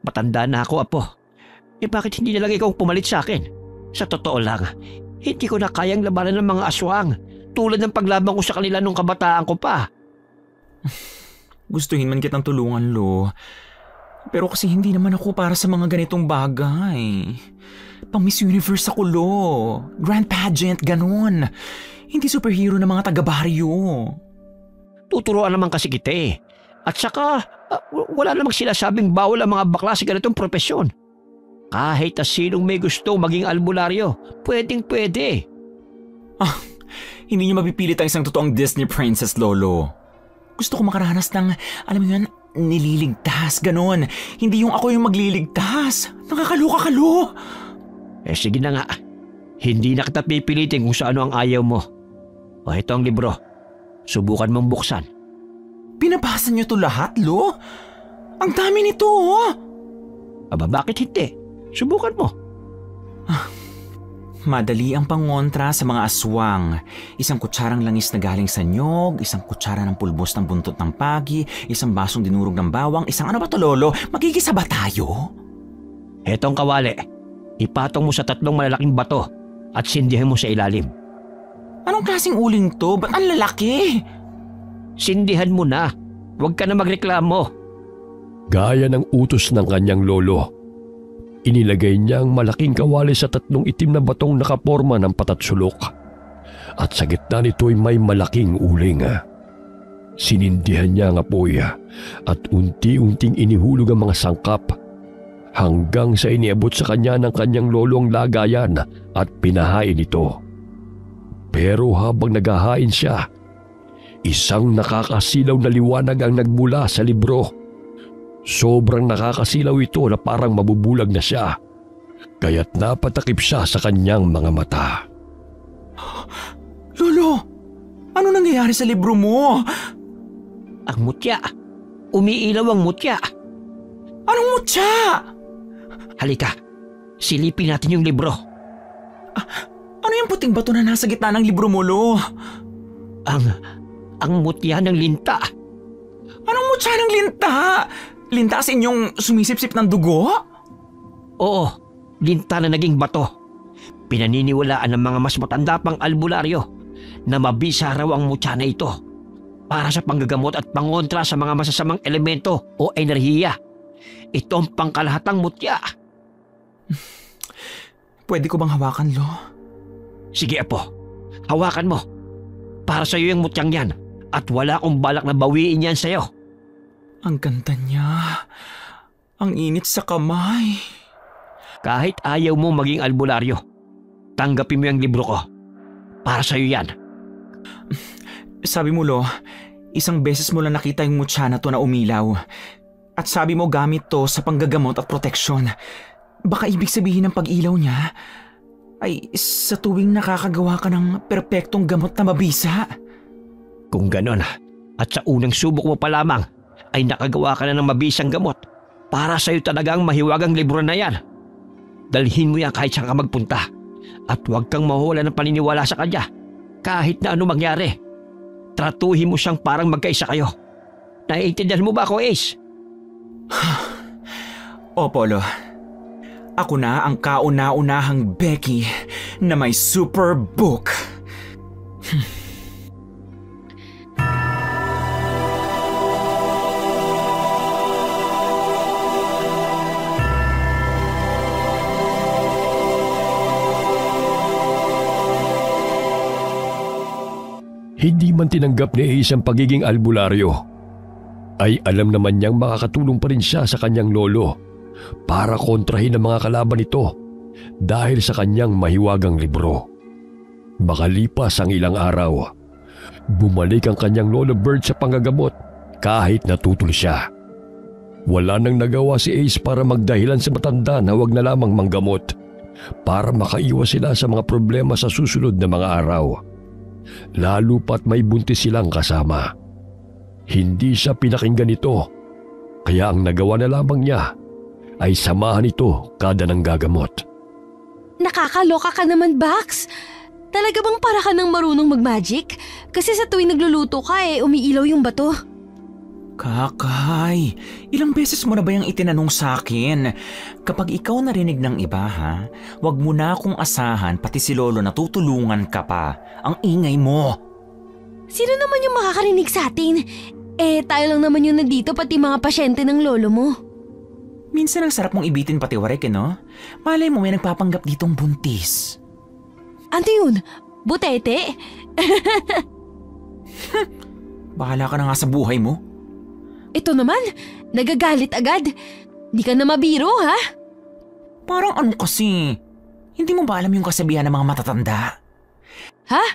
Matanda na ako, Apo. Bakit hindi na lang ikaw pumalit sa akin? Sa totoo lang, hindi ko na kayang labanan ng mga aswang tulad ng paglaban ko sa kanila nung kabataan ko pa. Gustuhin man kitang tulungan, Lo. Pero kasi hindi naman ako para sa mga ganitong bagay. Pang Miss Universe ako, Lo. Grand pageant, ganun. Hindi superhero na mga taga-baryo. Tuturuan naman kasi kita eh. At saka, wala namang sinasabing bawal ang mga bakla sa ganitong propesyon. Kahit na sinong may gusto maging albularyo, pwedeng-pwede. Hindi niyo mapipilit ang isang totoong Disney princess, Lolo. Gusto ko makaranas ng, alam mo yun, nililigtas, ganon. Hindi yung ako yung magliligtas. Nakakaloka ka, Lo. Sige na nga. Hindi na kita pipilitin kung sa ano ang ayaw mo. Ito ang libro. Subukan mong buksan. Pinabasa niyo to lahat, Lo? Ang dami nito, oh. Bakit hindi? Subukan mo. Madali ang pangontra sa mga aswang. Isang kutsarang langis na galing sa nyog, isang kutsara ng pulbos ng buntot ng pagi, isang basong dinurog ng bawang, isang ano ba to, Lolo? Magigisa ba tayo? Etong kawali. Ipatong mo sa 3 malalaking bato at sindihan mo sa ilalim. Anong klaseng uling to? Ba't ang lalaki? Sindihan mo na. Huwag ka na magreklamo. Gaya ng utos ng kanyang lolo, inilagay niya ang malaking kawali sa 3 itim na batong nakaporma ng patatsulok. At sa gitna nito'y may malaking uling. Sinindihan niya ang apoy at unti-unting inihulog ang mga sangkap hanggang sa iniabot sa kanya ng kanyang lolo ang lagayan at pinahain ito. Pero habang naghahain siya, isang nakakasilaw na liwanag ang nagmula sa libro. Sobrang nakakasilaw ito na parang mabubulag na siya, kaya't napatakip siya sa kanyang mga mata. Lolo, ano nangyayari sa libro mo? Ang mutya. Umiilaw ang mutya. Anong mutya? Halika, silipin natin yung libro. Ano yung puting bato na nasa gitna ng libro mo, Lo? Ang mutya ng linta. Anong mutya ng linta? Linta sa inyong sumisip-sip ng dugo? Oo, linta na naging bato. Pinaniniwalaan ng mga mas matanda pang albularyo na mabisa raw ang mutya na ito para sa panggagamot at pangontra sa mga masasamang elemento o enerhiya. Ito ang pangkalahatang mutya. Pwede ko bang hawakan, Lo? Sige, Apo. Hawakan mo. Para sa'yo yung mutyang yan at wala akong balak na bawiin yan sa'yo. Ang ganda niya. Ang init sa kamay. Kahit ayaw mo maging albularyo, tanggapin mo yung libro ko. Para sa'yo yan. Sabi mo, Lo, isang beses mo lang nakita yung mutya na to na umilaw. At sabi mo gamit to sa panggagamot at proteksyon. Baka ibig sabihin ng pag-ilaw niya ay sa tuwing nakakagawa ka ng perpektong gamot na mabisa. Kung ganon, at sa unang subok mo pa lamang ay nakagawa ka na ng mabisang gamot, para sa'yo talagang mahiwagang libro na yan. Dalhin mo yan kahit saan ka magpunta at huwag kang mawala ng paniniwala sa kanya kahit na ano mangyari. Tratuhin mo siyang parang magkaisa kayo. Naiintindihan mo ba ako, Ace? Opo, Lo. Ako na ang kauna-unahang Becky na may super book. Hindi man tinanggap ni Ace ang pagiging albularyo, ay alam naman niyang makakatulong pa rin siya sa kanyang lolo para kontrahin ang mga kalaban nito dahil sa kanyang mahiwagang libro. Makalipas ang ilang araw, Bumalik ang kanyang Lola Bird sa panggagamot kahit natutol siya. Wala nang nagawa si Ace para magdahilan sa matanda na huwag na lamang manggamot para makaiwas sila sa mga problema sa susunod na mga araw. Lalo pat may buntis silang kasama. Hindi siya pinakinggan nito, kaya ang nagawa na lamang niya ay samahan ito kada ng gagamot. Nakakaloka ka naman, Bax. Talaga bang para ka nang marunong mag-magic? Kasi sa tuwing nagluluto ka umiilaw yung bato. Kakay, ilang beses mo na ba yung itinanong sa akin? Kapag ikaw narinig ng iba wag mo na akong asahan pati si Lolo na tutulungan ka pa. Ang ingay mo. Sino naman yung makakarinig sa atin? Tayo lang naman yung nandito pati mga pasyente ng lolo mo. Minsan ang sarap mong ibitin pati warek no? Malay mo may nagpapanggap ditong buntis. Ano yun? Butete? Bahala ka na nga sa buhay mo. Ito naman, nagagalit agad. Di ka na mabiro, ha? Parang ano kasi? Hindi mo ba alam yung kasabihan ng mga matatanda? Ha?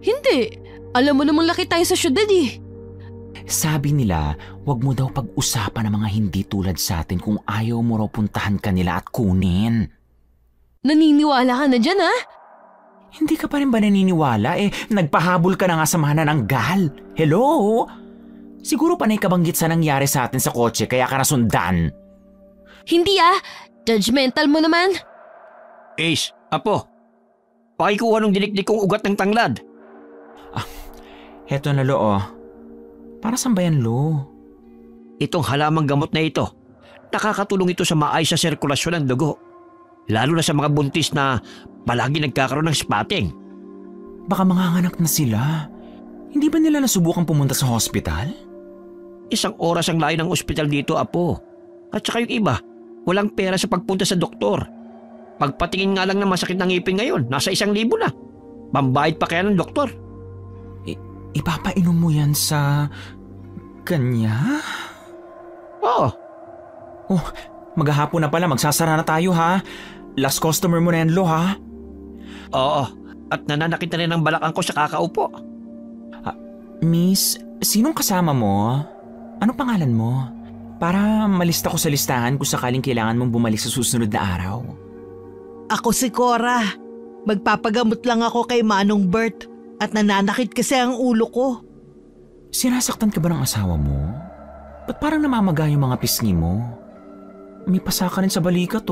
Hindi. Alam mo namang laki tayo sa syudad Sabi nila, wag mo daw pag-usapan ng mga hindi tulad sa atin kung ayaw mo raw puntahan kanila at kunin. Naniniwala ka na dyan, ha? Hindi ka pa rin ba naniniwala? Nagpahabol ka na nga sa mana ng gal. Hello? Siguro panay kabanggit sa nangyari sa atin sa kotse kaya ka nasundan. Hindi judgmental mo naman. Ace, Apo, pakikuha ng dinikdik kong ugat ng tanglad. Heto na Lo. Para saan ba yan, Lo? Itong halamang gamot na ito, nakakatulong ito sa maayos sa sirkulasyon ng dugo. Lalo na sa mga buntis na palagi nagkakaroon ng spotting. Baka manganganak na sila. Hindi ba nila nasubukang pumunta sa hospital? 1 oras ang layo ng ospital dito, Apo. At saka yung iba, walang pera sa pagpunta sa doktor. Pagpatingin nga lang ng masakit ng ngipin ngayon, nasa 1,000 na. Pambayad pa kaya ng doktor. Ipapainom mo yan sa kanya? Oo. Oh, maghahapon na pala, magsasara na tayo ha. Last customer mo na yan, Lo ha. Oo, at nananakit na rin ang balakang ko sa kakaupo. Miss, sinong kasama mo? Ano pangalan mo? Para malista ko sa listahan kung sakaling kailangan mong bumalik sa susunod na araw. Ako si Cora. Magpapagamot lang ako kay Manong Bert at nananakit kasi ang ulo ko. Sinasaktan ka ba ng asawa mo? Ba't parang namamaga yung mga pisngi mo? May pasa ka rin sa balikat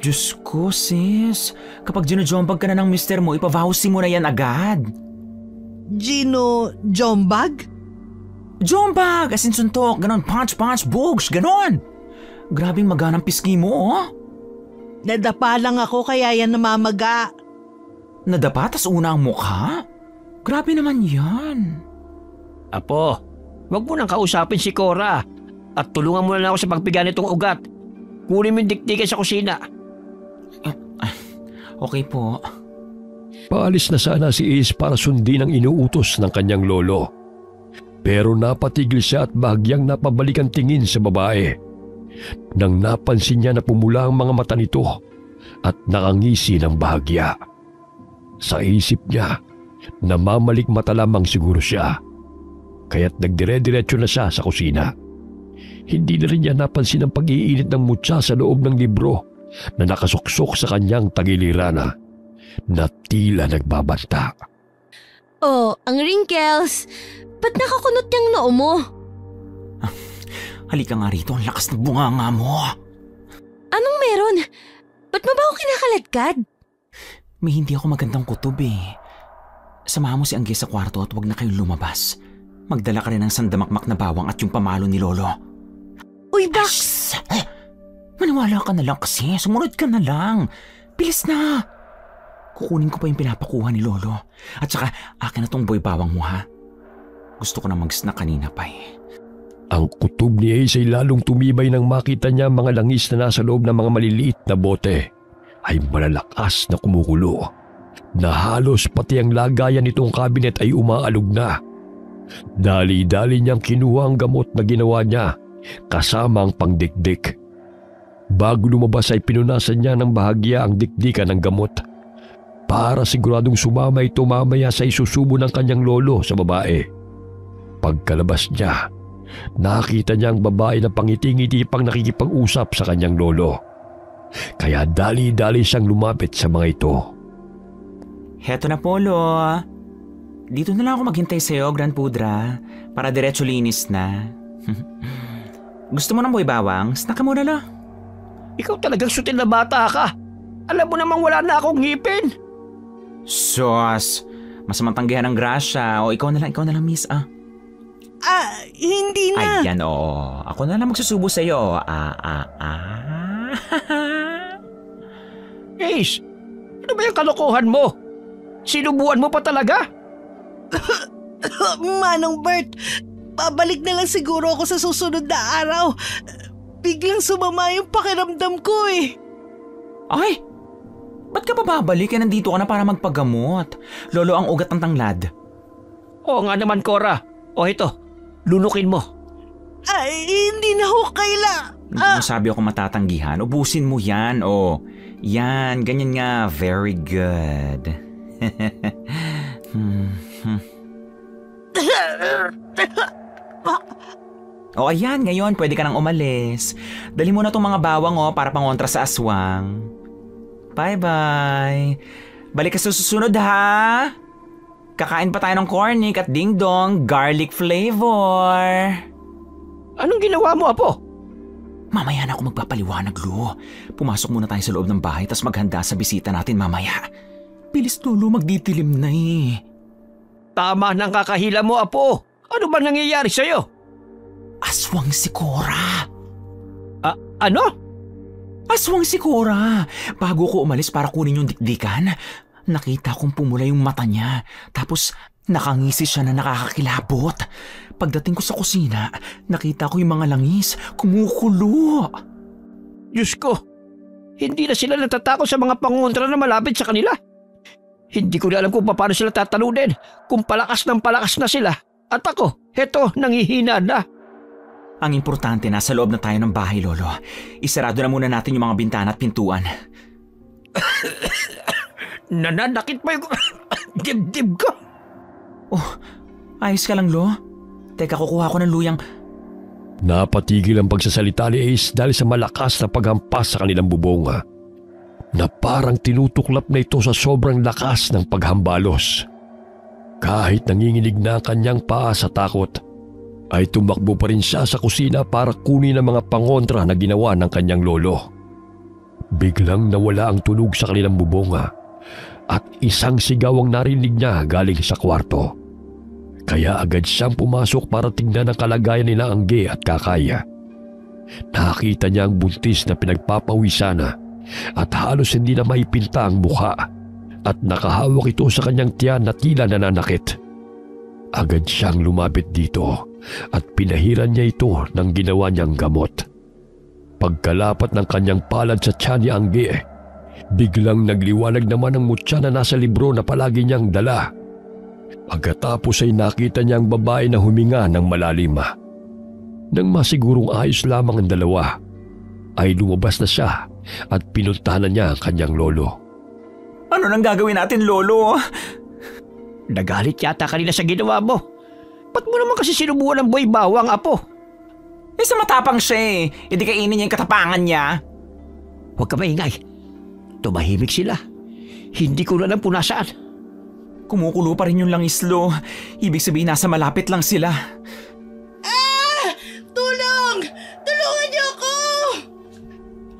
Diyos ko, sis. Kapag ginojombag ka na ng mister mo, ipavahausin mo na yan agad. Gino Jombag? Jombag! As in suntok, ganon, punch, bogs, ganon. Grabing maga ng pisngi mo, Nadapa lang ako kaya yan namamaga. Nadapa tas una ang mukha? Grabe naman yan. Apo, wag mo nang kausapin si Cora at tulungan mo na ako sa pagpiga nitong ugat. Kunin mo yung dikdikan sa kusina. Okay po. Paalis na sana si Ace para sundin ang inuutos ng kanyang lolo. Pero napatigil siya at bahagyang napabalik ang tingin sa babae. Nang napansin niya na pumula ang mga mata nito at nakangisi ng bahagya. Sa isip niya, namamalik mata lamang siguro siya. Kaya't nagdire-diretso na siya sa kusina. Hindi na rin niya napansin ang pag-iinit ng mutya sa loob ng libro na nakasuksok sa kanyang tagiliran na tila nagbabanta. Oh, ang wrinkles. Ba't nakakunot yung noo mo? Halika nga rito, ang lakas ng bunganga mo. Anong meron? Ba't mo ba ako kinakaladkad? May hindi ako magandang kutob Samahan mo si Angge sa kwarto at huwag na kayong lumabas. Magdala ka rin ng sandamakmak na bawang at yung pamalo ni Lolo. Uy, Bax! Maniwala ka na lang kasi. Sumunod ka na lang. Bilis na. Kukunin ko pa yung pinapakuha ni Lolo. At saka, akin na tong boy bawang mo ha. Gusto ko na mag-snack kanina pa Ang kutob ni Ace ay lalong tumibay nang makita niya mga langis na nasa loob ng mga maliliit na bote ay malalakas na kumukulo. Na halos pati ang lagayan nitong kabinet ay umaalog na. Dali-dali niyang kinuha ang gamot na ginawa niya kasama ang pangdikdik. Bago lumabas ay pinunasan niya ng bahagya ang dikdikan ng gamot. para siguradong sumama ito mamaya sa isusubo ng kanyang lolo sa babae. Pagkalabas niya, nakita niya ang babae na pangiti-ngiti pang nakikipag-usap sa kanyang lolo. Kaya dali-dali siyang lumapit sa mga ito. Heto na po, Lo. Dito na lang ako maghintay sa'yo, Gran Pudra, para diretso linis na. Gusto mo ng boy bawang? Snack ka muna, Lo. Ikaw talagang sutil na bata ka. Alam mo namang wala na akong ngipin. Sos, masamang tanggihan ng grasya. O ikaw na lang, miss. Hindi na. Ayan, oo. Ako na lang magsusubo sa'yo. Ace, ano ba yung kalokohan mo? Sinubuan mo pa talaga? Manong Bert, babalik na lang siguro ako sa susunod na araw. Biglang sumama yung pakiramdam ko eh. Ay! Ba't ka pa babalik? Nandito ka na para magpagamot. Lolo ang ugat ng tanglad. Oo nga naman, Cora. O ito, lunukin mo. Ay, hindi na ho kaila. Hindi mo sabi ako matatanggihan. Ubusin mo yan, o. Yan, ganyan nga. Very good. O ayan, ngayon pwede ka nang umalis. Dali mo na tong mga bawang para pangontra sa aswang. Bye-bye. Balik ka sa susunod ha. Kakain pa tayo ng cornic at ding-dong garlic flavor. Anong ginawa mo, Apo? Mamaya na ako magpapaliwanag, Lo. Pumasok muna tayo sa loob ng bahay tas maghanda sa bisita natin mamaya. Bilis, Lolo, magdidilim na eh. Tama ng kakahila mo, Apo. Ano ba nangyayari sa'yo? Aswang si Cora. Ano? Aswang si Cora. Bago ko umalis para kunin yung dikdikan, nakita kong pumula yung mata niya. Tapos nakangisi siya na nakakakilabot. Pagdating ko sa kusina, nakita ko yung mga langis kumukulo. Diyos ko, hindi na sila natatakot sa mga pangontra na malapit sa kanila. Hindi ko na alam kung paano sila tatalunin, kung palakas na sila. At ako, heto, nangihina na. Ang importante, nasa loob na tayo ng bahay, Lolo. Isarado na muna natin yung mga bintana at pintuan. Nananakit pa yung dibdib ko. Oh, ayos ka lang, Lo? Teka, kukuha ko ng luyang... Napatigil ang pagsasalita ni Ace dahil sa malakas na paghampas sa kanilang bubong, na parang tinutuklap na ito sa sobrang lakas ng paghambalos. Kahit nanginginig na ang kanyang paa sa takot, ay tumakbo pa rin siya sa kusina para kunin ang mga pangontra na ginawa ng kanyang lolo. Biglang nawala ang tunog sa kanilang bubong at isang sigaw ang narinig niya galing sa kwarto. Kaya agad siyang pumasok para tingnan ang kalagayan nila Angge at Kakay. Nakita niya ang buntis na pinagpapawisan at halos hindi na maipinta ang mukha at nakahawak ito sa kanyang tiyan na tila nananakit. Agad siyang lumapit dito at pinahiran niya ito ng ginawa niyang gamot. Pagkalapat ng kanyang palad sa tiyan ni Angge, biglang nagliwanag naman ang mutya na nasa libro na palagi niyang dala. Pagkatapos ay nakita niya ang babae na huminga ng malalim. Nang masigurong ayos lamang ang dalawa, ay lumabas na siya at pinuntahan niya ang kanyang lolo. Ano nang gagawin natin, Lolo? Nagalit yata kanina sa ginawa mo. Ba't mo naman kasi sinubuan ng boy bawang, Apo? Sa matapang siya eh. Hindi kainin niya yung katapangan niya. Huwag ka maingay. Tumahimik sila. Hindi ko na alam kung nasaan. Kumukulo pa rin yung langis, Lo. Ibig sabihin nasa malapit lang sila. Tulong! Tulungan niyo ako!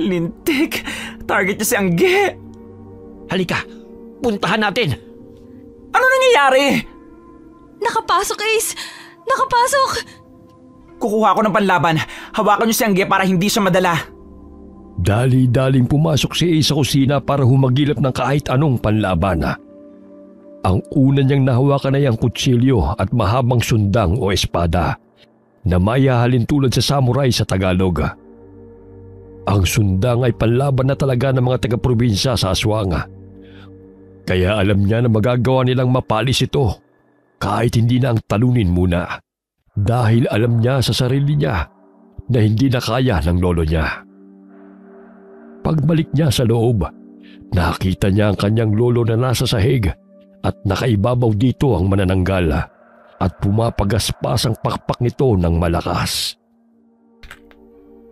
Lintik! Target niya si Angge! Halika, puntahan natin. Ano nangyayari? Nakapasok, Ace! Nakapasok! Kukuha ko ng panlaban. Hawakan niyo si Angge para hindi siya madala. Dali-daling pumasok si Ace sa kusina para humagilap ng kahit anong panlaban. Ang una niyang nahawakan ay ang kutsilyo at mahabang sundang o espada na mayahalin tulad sa samurai sa Tagalog. Ang sundang ay panlaban na talaga ng mga taga-probinsya sa aswang. Kaya alam niya na magagawa nilang mapalis ito kahit hindi na ang talunin muna dahil alam niya sa sarili niya na hindi na kaya ng lolo niya. Pagbalik niya sa loob Nakita niya ang kanyang lolo na nasa sahig at nakaibabaw dito ang manananggal at pumapagaspas ang pakpak nito ng malakas.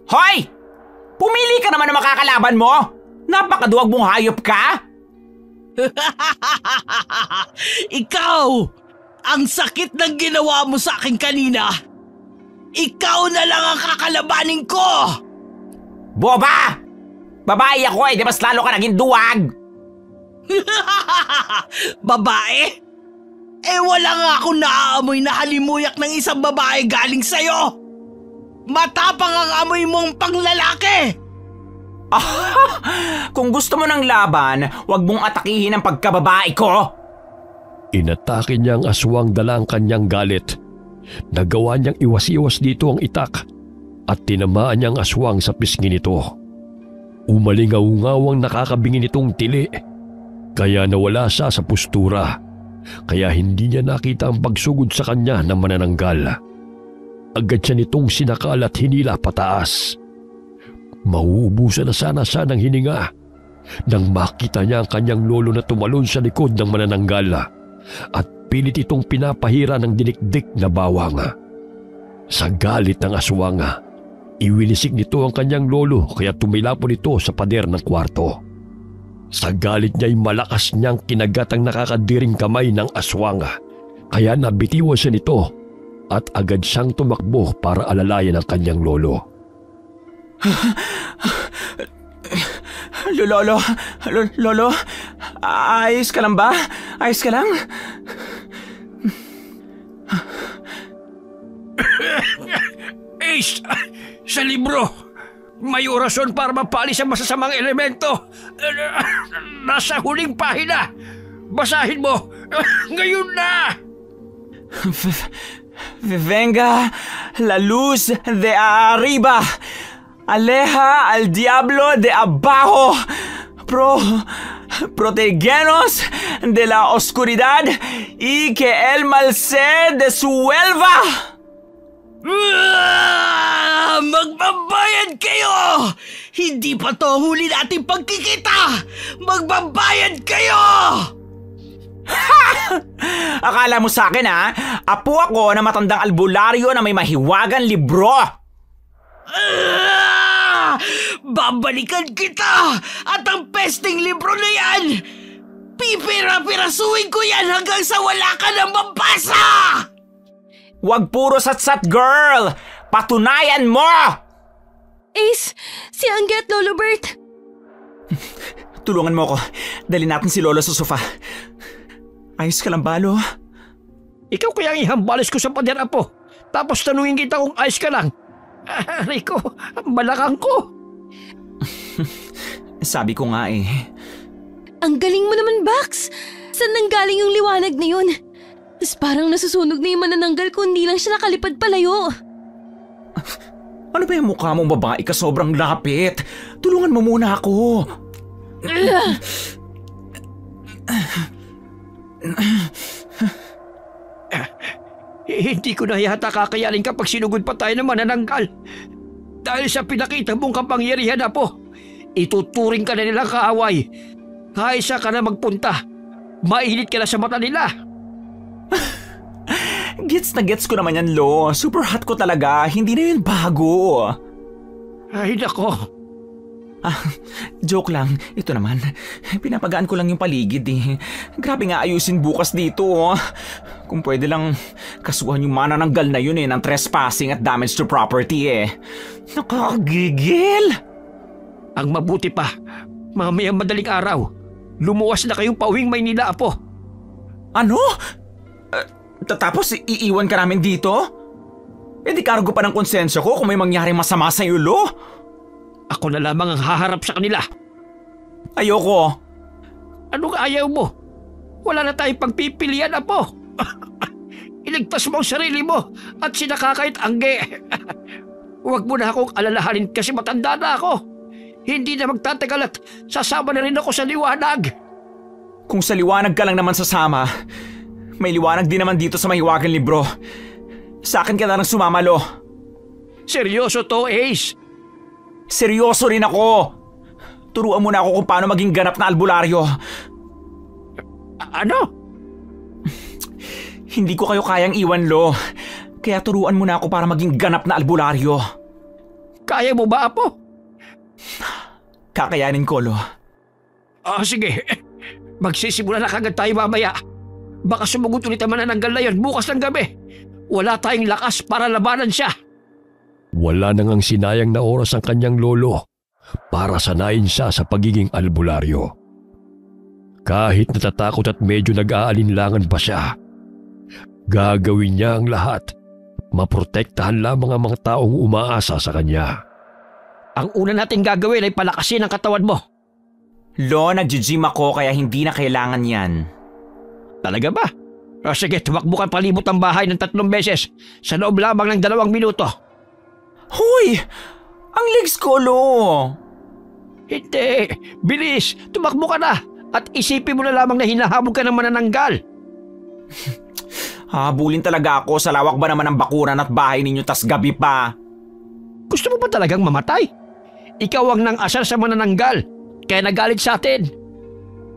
Hoy! Pumili ka naman ng makakalaban mo! Napakaduwag mong hayop ka! Ikaw! Ang sakit ng ginawa mo sa akin kanina! Ikaw na lang ang kakalabanin ko! Boba! Babae ako di mas lalo ka naging duwag! Babae? Wala nga akong naaamoy na halimuyak ng isang babae galing sa'yo! Matapang ang amoy mong panglalaki! Kung gusto mo ng laban, huwag mong atakihin ang pagkababae ko! Inatake niya ang aswang dala ang kanyang galit. Nagawa niyang iwas-iwas dito ang itak at tinamaan niya ang aswang sa pisngi nito. Umalingaw-ngawang nakakabingin itong tili, kaya nawala siya sa postura, kaya hindi niya nakita ang pagsugod sa kanya ng manananggal. Agad siya nitong sinakal at hinila pataas. Mauubusan na sana siya ng hininga nang makita niya ang kanyang lolo na tumalon sa likod ng manananggal at pilit itong pinapahira ng dinikdik na bawang. Sa galit ng aswang, iwinisik nito ang kanyang lolo kaya tumilapon ito sa pader ng kwarto. Sa galit niya'y malakas niyang kinagat ang nakakadiring kamay ng aswang kaya nabitiwan siya nito at agad siyang tumakbo para alalayan ang kanyang lolo. Lolo, ayos ka lang ba? Ayos ka lang? Ace, sa libro, may orasyon para mapalis ang masasamang elemento. Nasa huling pahina. Basahin mo. Ngayon na! Venga la luz de arriba. Aleja al diablo de abajo. Protégenos de la oscuridad y que el mal se disuelva. Magbabayad kayo! Hindi pa to huli nating pagkikita! Magbabayad kayo! Akala mo sa akin apo ako na matandang albularyo na may mahiwagang libro. Babalikan kita! At ang pesting libro na yan! Pipira-pirasuin ko yan hanggang sa wala ka nang mabasa! Wag puro sat-sat, girl! Patunayan mo! Ace, si Angge at Lolo Bert. Tulungan mo ako. Dali natin si Lolo sa sofa. Ayos ka lang ba, Lo? Ikaw kaya ang ihambalis ko sa pader, Apo. Tapos tanungin kita kung ayos ka lang. Rico, balakang ko. Sabi ko nga eh. Ang galing mo naman, Bax. Saan nanggaling yung liwanag na yun? Tapos parang nasusunog na yung manananggal ko, hindi lang siya nakalipad palayo. Ano ba yung mukha mong babae ka sobrang lapit? Tulungan mo muna ako. Hindi ko na yata kakayanin kapag sinugod pa tayo ng manananggal. Dahil sa pinakita mong kapangyarihan, Apo, ituturing ka na nilang kaaway. Kaisa ka na magpunta. Mainit ka na sa mata nila. Gets na gets ko naman yan, Lo. Super hot ko talaga. Hindi na yun bago. Ay, nako. Joke lang. Ito naman. Pinapagaan ko lang yung paligid eh. Grabe nga ayusin bukas dito. Kung pwede lang kasuhan yung manananggal na yun ng trespassing at damage to property eh. Nakakagigil. Ang mabuti pa, mamayang madaling araw, lumuwas na kayong pauwing Maynila, Apo. Ano? Tapos iiwan ka namin dito? Di kargo pa ng konsensya ko kung may mangyaring masama sa iyo, Lo. Ako na lamang ang haharap sa kanila. Ayoko. Anong ayaw mo? Wala na tayong pagpipilian, Apo. Iligtas mo ang sarili mo at sinakakait Angge. Huwag mo na akong alalahanin kasi matanda na ako. Hindi na magtatagal at sasama na rin ako sa liwanag. Kung sa liwanag ka lang naman sasama, may liwanag din naman dito sa mahiwagang libro. Sa akin ka na lang sumama, Lo. Seryoso to, Ace. Seryoso rin ako. turuan mo na ako kung paano maging ganap na albularyo. Ano? Hindi ko kayo kayang iwan, Lo. Kaya turuan mo na ako para maging ganap na albularyo. Kaya mo ba, Apo? Kakayanin ko, Lo. Sige. Magsisimula na kagad tayo mamaya. Baka sumugot ulit ang manananggal na yun bukas ng gabi. Wala tayong lakas para labanan siya. Wala na ngang sinayang na oras ang kanyang lolo para sanayin siya sa pagiging albularyo. Kahit natatakot at medyo nag-aalinlangan pa siya, gagawin niya ang lahat. Maprotektahan lamang ang mga taong umaasa sa kanya. Ang una nating gagawin ay palakasin ang katawan mo. Lo, nag-gym ako kaya hindi na kailangan yan. Talaga ba? Sige, tumakbo ka palibot ang bahay ng 3 beses sa loob lamang ng 2 minuto. Hoy! Ang legs ko, Lo! Hindi! Bilis! Tumakbo ka na! At isipin mo na lamang na hinahabol ka ng manananggal. Habulin talaga ako sa lawak ba naman ng bakuran at bahay ninyo tas gabi pa. Gusto mo ba talagang mamatay? Ikaw ang nang-asar sa manananggal, kaya nagalit sa atin.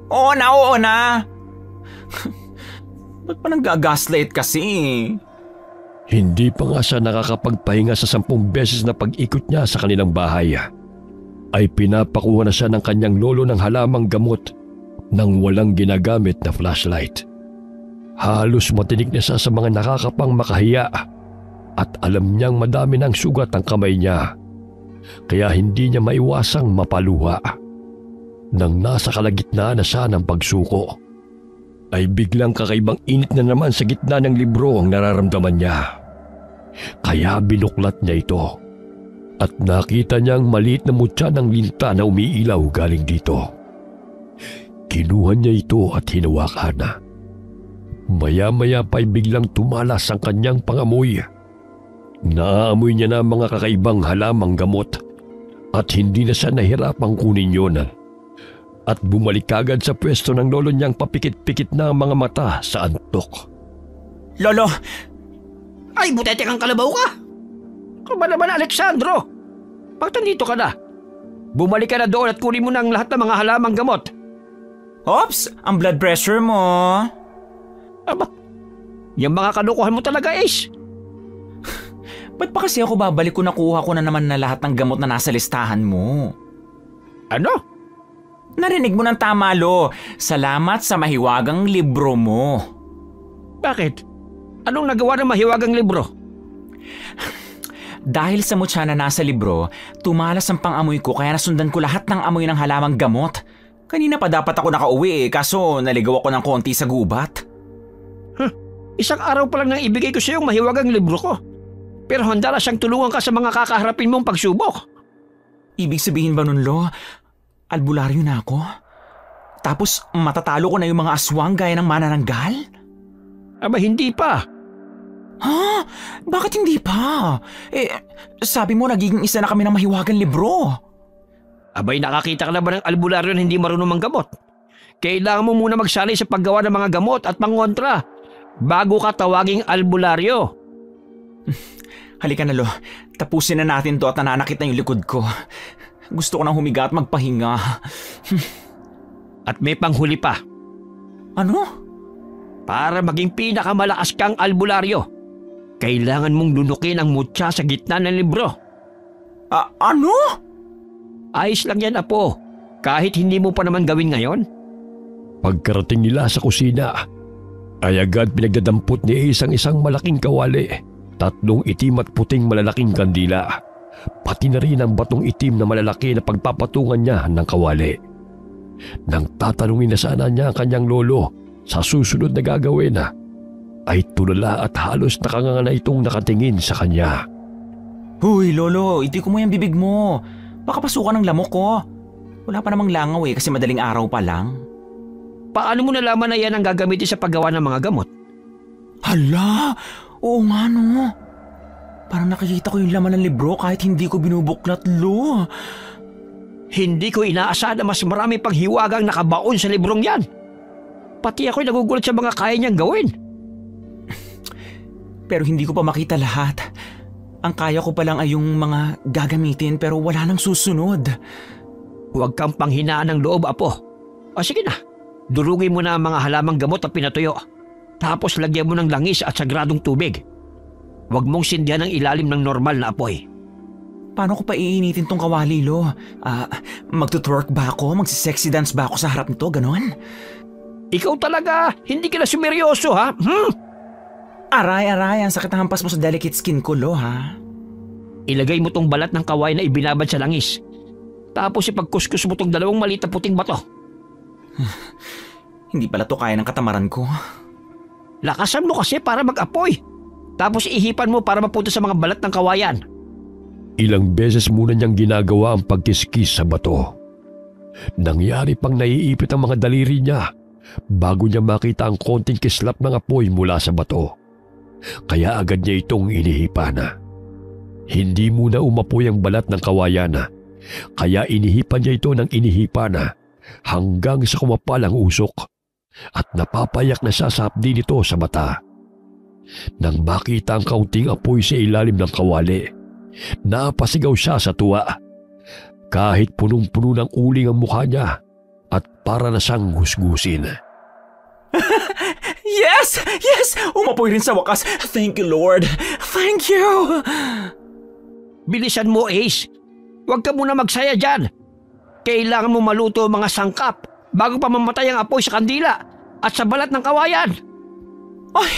Oo na. Ba't pa nang-gaslight kasi? Hindi pa nga siya nakakapagpahinga sa 10 beses na pag-ikot niya sa kanilang bahay. Ay pinapakuha na siya ng kanyang lolo ng halamang gamot nang walang ginagamit na flashlight. Halos matinik na siya sa mga nakakapang makahiya at alam niyang madami ng sugat ang kamay niya. Kaya hindi niya maiwasang mapaluha. Nang nasa kalagitnaan na siya ng pagsuko, ay biglang kakaibang init na naman sa gitna ng libro ang nararamdaman niya. Kaya binuklat niya ito at nakita niyang maliit na mutya ng linta na umiilaw galing dito. Kinuha niya ito at hinawakan. Maya-maya pa'y biglang tumalas ang kanyang pangamoy. Naaamoy niya na mga kakaibang halamang gamot at hindi na siya nahirapang kunin yun. At bumalik agad sa pwesto ng lolo niyang papikit-pikit na ang mga mata sa antok. Lolo! Ay, butete kang kalabaw ka! Kaba naman, Alexandro! Bakit nandito ka na? Bumalik ka na doon at kunin mo na ang lahat ng mga halamang gamot. Ops! Ang blood pressure mo! Aba, yung mga kalukuhan mo talaga, Ace. Ba't pa kasi ako babalik kung nakuha ko na naman na lahat ng gamot na nasa listahan mo? Ano? Narinig mo ng tama, Lo. Salamat sa mahiwagang libro mo. Bakit? Anong nagawa ng mahiwagang libro? Dahil sa mutya na nasa libro, tumalas ang pang-amoy ko kaya nasundan ko lahat ng amoy ng halamang gamot. Kanina pa dapat ako nakauwi kaso naligaw ako ng konti sa gubat. Isang araw pa lang nang ibigay ko sa iyong mahiwagang libro ko. Pero handa na siyang tulungan ka sa mga kakaharapin mong pagsubok. Ibig sabihin ba nun, Lo? Albularyo na ako? Tapos matatalo ko na yung mga aswang gaya ng manananggal? Aba, hindi pa. Ha? Bakit hindi pa? Sabi mo nagiging isa na kami ng mahiwagang libro. Abay, nakakita ka na ba ng albularyo na hindi marunong manggamot? Kailangan mo muna magsanay sa paggawa ng mga gamot at pangontra bago ka tawaging albularyo. Halika na, Lo. Tapusin na natin to at nananakit na yung likod ko. Gusto ko nang humiga at magpahinga. At may panghuli pa. Ano? Para maging pinakamalakas kang albularyo, kailangan mong lunukin ang mutya sa gitna ng libro. Ano? Ayos lang yan, Apo. Kahit hindi mo pa naman gawin ngayon. Pagkarating nila sa kusina, ay agad pinagdadampot ni Ace ang isang malaking kawali, 3 itim at puting malalaking kandila, pati na rin ang batong itim na malalaki na pagpapatungan niya ng kawali. Nang tatanungin na sana niya ang kanyang lolo sa susunod na gagawin, ay tulala at halos nakanganga na itong nakatingin sa kanya. Huy, Lolo, iti ko mo yung bibig mo. Baka pasukan ng lamok ko. Wala pa namang langaw kasi madaling araw pa lang. Paano mo nalaman na yan ang gagamitin sa paggawa ng mga gamot? Hala! Oo nga, no. Parang nakikita ko yung laman ng libro kahit hindi ko binubuklat, Lo. Hindi ko inaasahan na mas marami pang hiwagang nakabaon sa librong yan. Pati ako'y nagugulat sa mga kaya niyang gawin. Pero hindi ko pa makita lahat. Ang kaya ko pa lang ay yung mga gagamitin pero wala nang susunod. Huwag kang panghinaan ng loob, Apo. O sige na, durugin mo na ang mga halamang gamot na pinatuyo. Tapos lagyan mo ng langis at sagradong tubig. Huwag mong sindihan ang ilalim ng normal na apoy. Paano ko pa iinitin tong kawali, Lo? Magtutwerk ba ako? Magsisexy dance ba ako sa harap nito? Ganon? Ikaw talaga, hindi ka na sumeryoso, ha? Aray, ang sakit ng hampas mo sa delicate skin ko, Lo, ha? Ilagay mo tong balat ng kawayan na ibinabad sa langis. Tapos ipagkuskus mo tong 2 maliit na puting bato. Hindi pala to kaya ng katamaran ko. Lakasan mo kasi para mag-apoy. Tapos ihipan mo para mapunta sa mga balat ng kawayan. Ilang beses muna niyang ginagawa ang pagkiskis sa bato. Nangyari pang naiipit ang mga daliri niya bago niya makita ang konting kislap ng apoy mula sa bato. Kaya agad niya itong inihipan. Hindi muna umapoy ang balat ng kawayan, kaya inihipan niya ito ng inihipan hanggang sa kumapal ang usok at napapayak na siya sa hapdi nito sa mata. Nang makita ang kaunting apoy sa ilalim ng kawali, napasigaw siya sa tuwa. Kahit punong-puno ng uling ang mukha niya at para na siyang gusgusin. Yes! Umapoy rin sa wakas. Thank you, Lord. Thank you! Bilisan mo, Ace. Huwag ka muna magsaya dyan. Kailangan mo maluto ang mga sangkap bago pa mamatay ang apoy sa kandila at sa balat ng kawayan. Ay,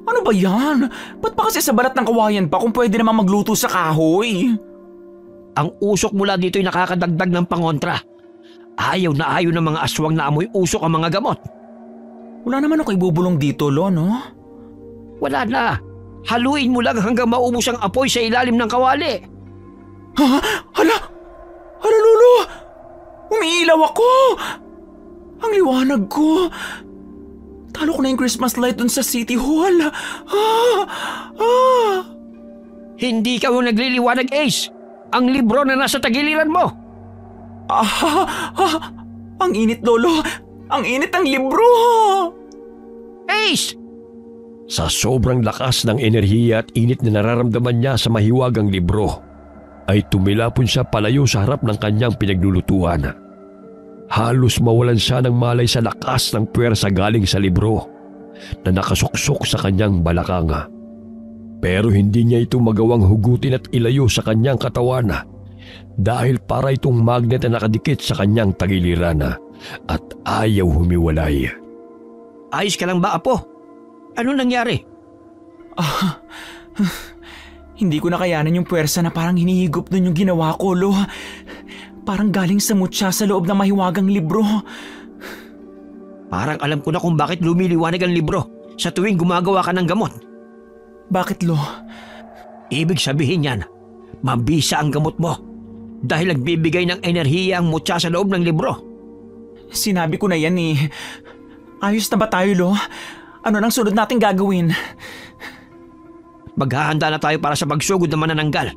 ano ba yan? Ba't pa kasi sa balat ng kawayan pa kung pwede naman magluto sa kahoy? Ang usok mula dito ay nakakadagdag ng pangontra. Ayaw na ayaw ng mga aswang na amoy usok ang mga gamot. Wala naman ako ibubulong dito, Lo, no? Wala na. Haluin mo lang hanggang maubos ang apoy sa ilalim ng kawali. Hala, Lolo! Umiilaw ako! Ang liwanag ko! Talo ko na yung Christmas light dun sa City Hall. Hindi ka mo nagliliwanag, Ace. Ang libro na nasa tagiliran mo. Ang init, Lolo. Ang init ng libro. Ace! Sa sobrang lakas ng enerhiya at init na nararamdaman niya sa mahiwagang libro, ay tumilapon siya palayo sa harap ng kanyang pinaglulutuan. Halos mawalan siya ng malay sa lakas ng puwersa galing sa libro na nakasuksok sa kanyang balakang. Pero hindi niya ito magawang hugutin at ilayo sa kanyang katawan dahil para itong magnet na nakadikit sa kanyang tagiliran at ayaw humiwalay. Ayos ka lang ba, Apo? Ano nangyari? Hindi ko na kayanan yung puwersa na parang hinihigop nun yung ginawa ko, Lo. Parang galing sa mutya sa loob ng mahiwagang libro. Parang alam ko na kung bakit lumiliwanag ang libro sa tuwing gumagawa ka ng gamot. Bakit, Lo? Ibig sabihin yan, mabisa ang gamot mo dahil nagbibigay ng enerhiya ang mutya sa loob ng libro. Sinabi ko na yan eh. Ayos na ba tayo, Lo? Ano nang sunod nating gagawin? Maghahanda na tayo para sa pagsugod ng manananggal.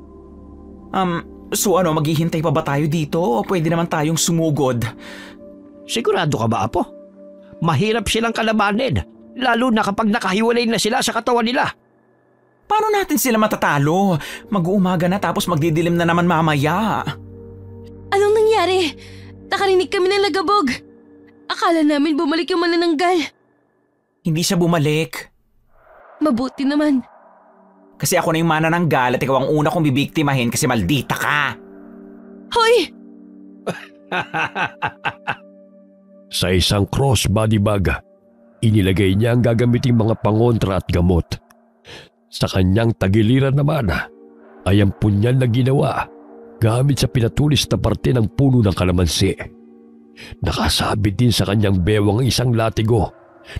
So ano, maghihintay pa ba tayo dito o pwede naman tayong sumugod? Sigurado ka ba, Apo? Mahirap silang kalabanin, lalo na kapag nakahiwalay na sila sa katawan nila. Paano natin sila matatalo? Mag-uumaga na tapos magdidilim na naman mamaya. Anong nangyari? Nakarinig kami ng lagabog. Akala namin bumalik yung manananggal. Hindi siya bumalik. Mabuti naman. Kasi ako na yung manananggal at ikaw ang una kong bibiktimahin kasi maldita ka. Hoy! Sa isang crossbody bag, inilagay niya ang gagamiting mga pangontra at gamot. Sa kanyang tagiliran naman ay ang punyal na ginawa gamit sa pinatulis na parte ng puno ng kalamansi. Nakasabit din sa kanyang bewang ang isang latigo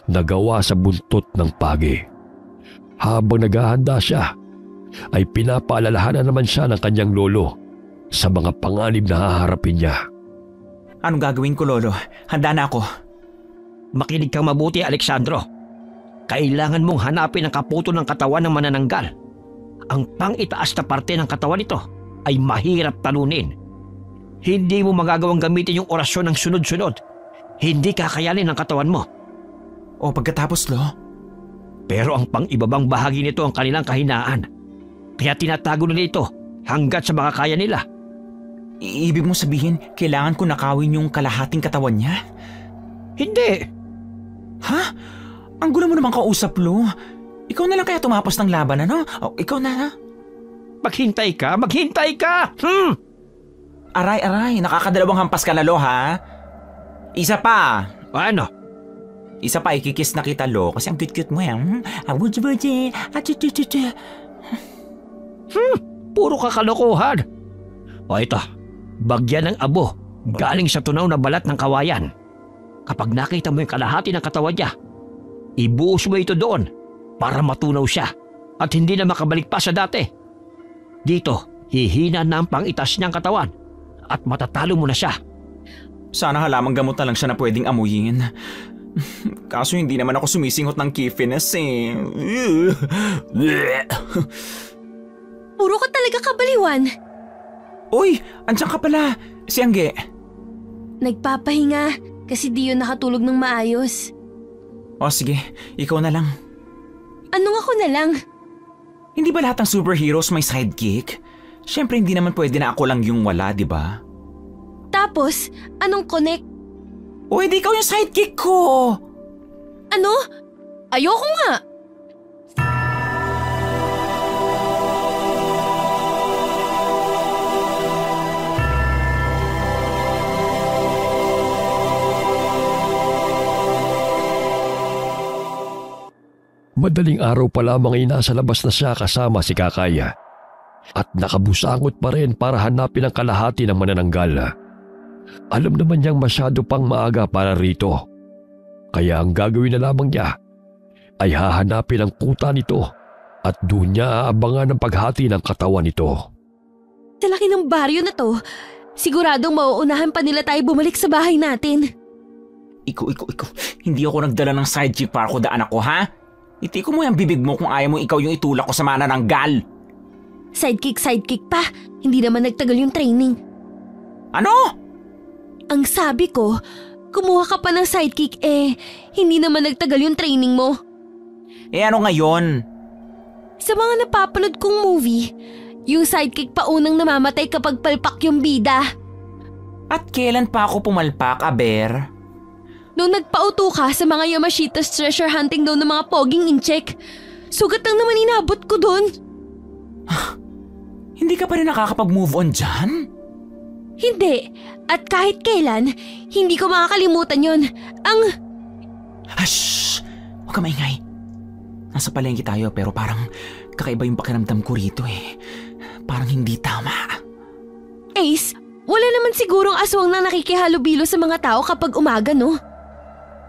na gawa sa buntot ng pagi. Habang naghahanda siya, ay pinapaalalahanan naman siya ng kanyang lolo sa mga panganib na haharapin niya. Anong gagawin ko, Lolo? Handa na ako. Makinig kang mabuti, Alexandro. Kailangan mong hanapin ang kaputo ng katawan ng manananggal. Ang pang-itaas na parte ng katawan nito ay mahirap talunin. Hindi mo magagawang gamitin yung orasyon ng sunod-sunod. Hindi kakayanin ng katawan mo. O pagkatapos, Lo? Pero ang pang-ibabang bahagi nito ang kanilang kahinaan. Kaya tinatago nila ito hanggat sa makakaya nila. Ibig mong sabihin, kailangan ko nakawin yung kalahating katawan niya? Hindi. Ha? Ang gulo mo naman kausap, Lo. Ikaw na lang kaya tumapos ng laban, ano? Ikaw na, ha? Maghintay ka! Aray, nakakadalawang hampas ka na, Lo, ha? Isa pa. Ano? Isa pa, ikikiss na kita, Lo, kasi ang cute-cute mo, yan. Abuji-buji, achuchuchuchu. Puro kakalokohan. O ito, bagyan ng abo galing sa tunaw na balat ng kawayan. Kapag nakita mo yung kalahati ng katawan niya, ibuhos mo ito doon para matunaw siya at hindi na makabalik pa sa dati. Dito, hihina na ang pangitas niyang katawan at matatalo mo na siya. Sana halamang gamot na lang siya na pwedeng amuyin. Kaso hindi naman ako sumisinghot ng kiffiness, eh. Puro ka talaga kabaliwan. Uy, andyan ka pala. Si Angge. Nagpapahinga kasi di yun nakatulog ng maayos. O sige, ikaw na lang. Anong ako na lang? Hindi ba lahat ng superheroes may sidekick? Siyempre hindi naman pwede na ako lang yung wala, di ba? Tapos, anong connect? O hindi ikaw yung sidekick ko! Ano? Ayoko nga! Madaling araw pa lamang ay nasa labas na siya kasama si Kakay. At nakabusangot pa rin para hanapin ang kalahati ng manananggal. Alam naman niyang masyado pang maaga para rito. Kaya ang gagawin na lamang niya ay hahanapin ang kuta nito at doon niya aabangan ang paghati ng katawan nito. Sa laki ng baryo na to, siguradong mauunahan pa nila tayo bumalik sa bahay natin. Ikaw. Hindi ako nagdala ng sidekick para ko daan ako, ha? Itiko mo yung bibig mo kung ayaw mo ikaw yung itulak ko sa manananggal. Sidekick pa. Hindi naman nagtagal yung training. Ano? Ang sabi ko, kumuha ka pa ng sidekick hindi naman nagtagal yung training mo. Ano ngayon? Sa mga napapanood kong movie, yung sidekick pa unang namamatay kapag palpak yung bida. At kailan pa ako pumalpak, Aber? Nung nagpauto ka sa mga Yamashita's treasure hunting daw ng mga poging incheck, sugat lang naman inabot ko doon. Hindi ka pa rin nakakapag-move on dyan? Hindi. At kahit kailan, hindi ko makakalimutan yon. Shhh! Huwag ka maingay. Nasa palengke tayo pero parang kakaiba yung pakiramdam ko rito, eh. Parang hindi tama. Ace, wala naman sigurong aswang na nakikihalubilo sa mga tao kapag umaga, no?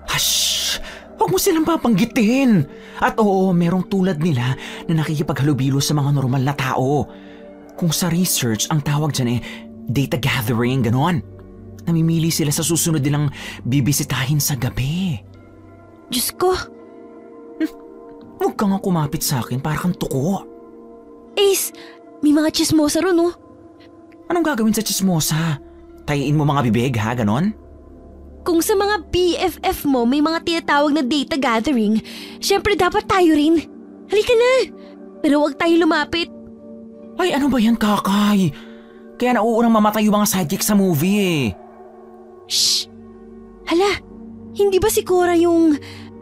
Shhh! Huwag mo silang papanggitin. At oo, merong tulad nila na nakikipaghalubilo sa mga normal na tao. Kung sa research, ang tawag dyan data gathering, ganon. Namimili sila sa susunod nilang bibisitahin sa gabi. Diyos ko. Huwag ka nga kumapit sa akin para kang tuko. Ace, may mga chismosa ron, no? Anong gagawin sa chismosa? Tayiin mo mga bibig, ha? Ganon? Kung sa mga BFF mo may mga tinatawag na data gathering, syempre dapat tayo rin. Halika na. Pero huwag tayo lumapit. Ay, ano ba yan, Kakay? Kaya nauunang mamatay yung mga sidekick sa movie, eh. Shh! Hala, hindi ba si Cora yung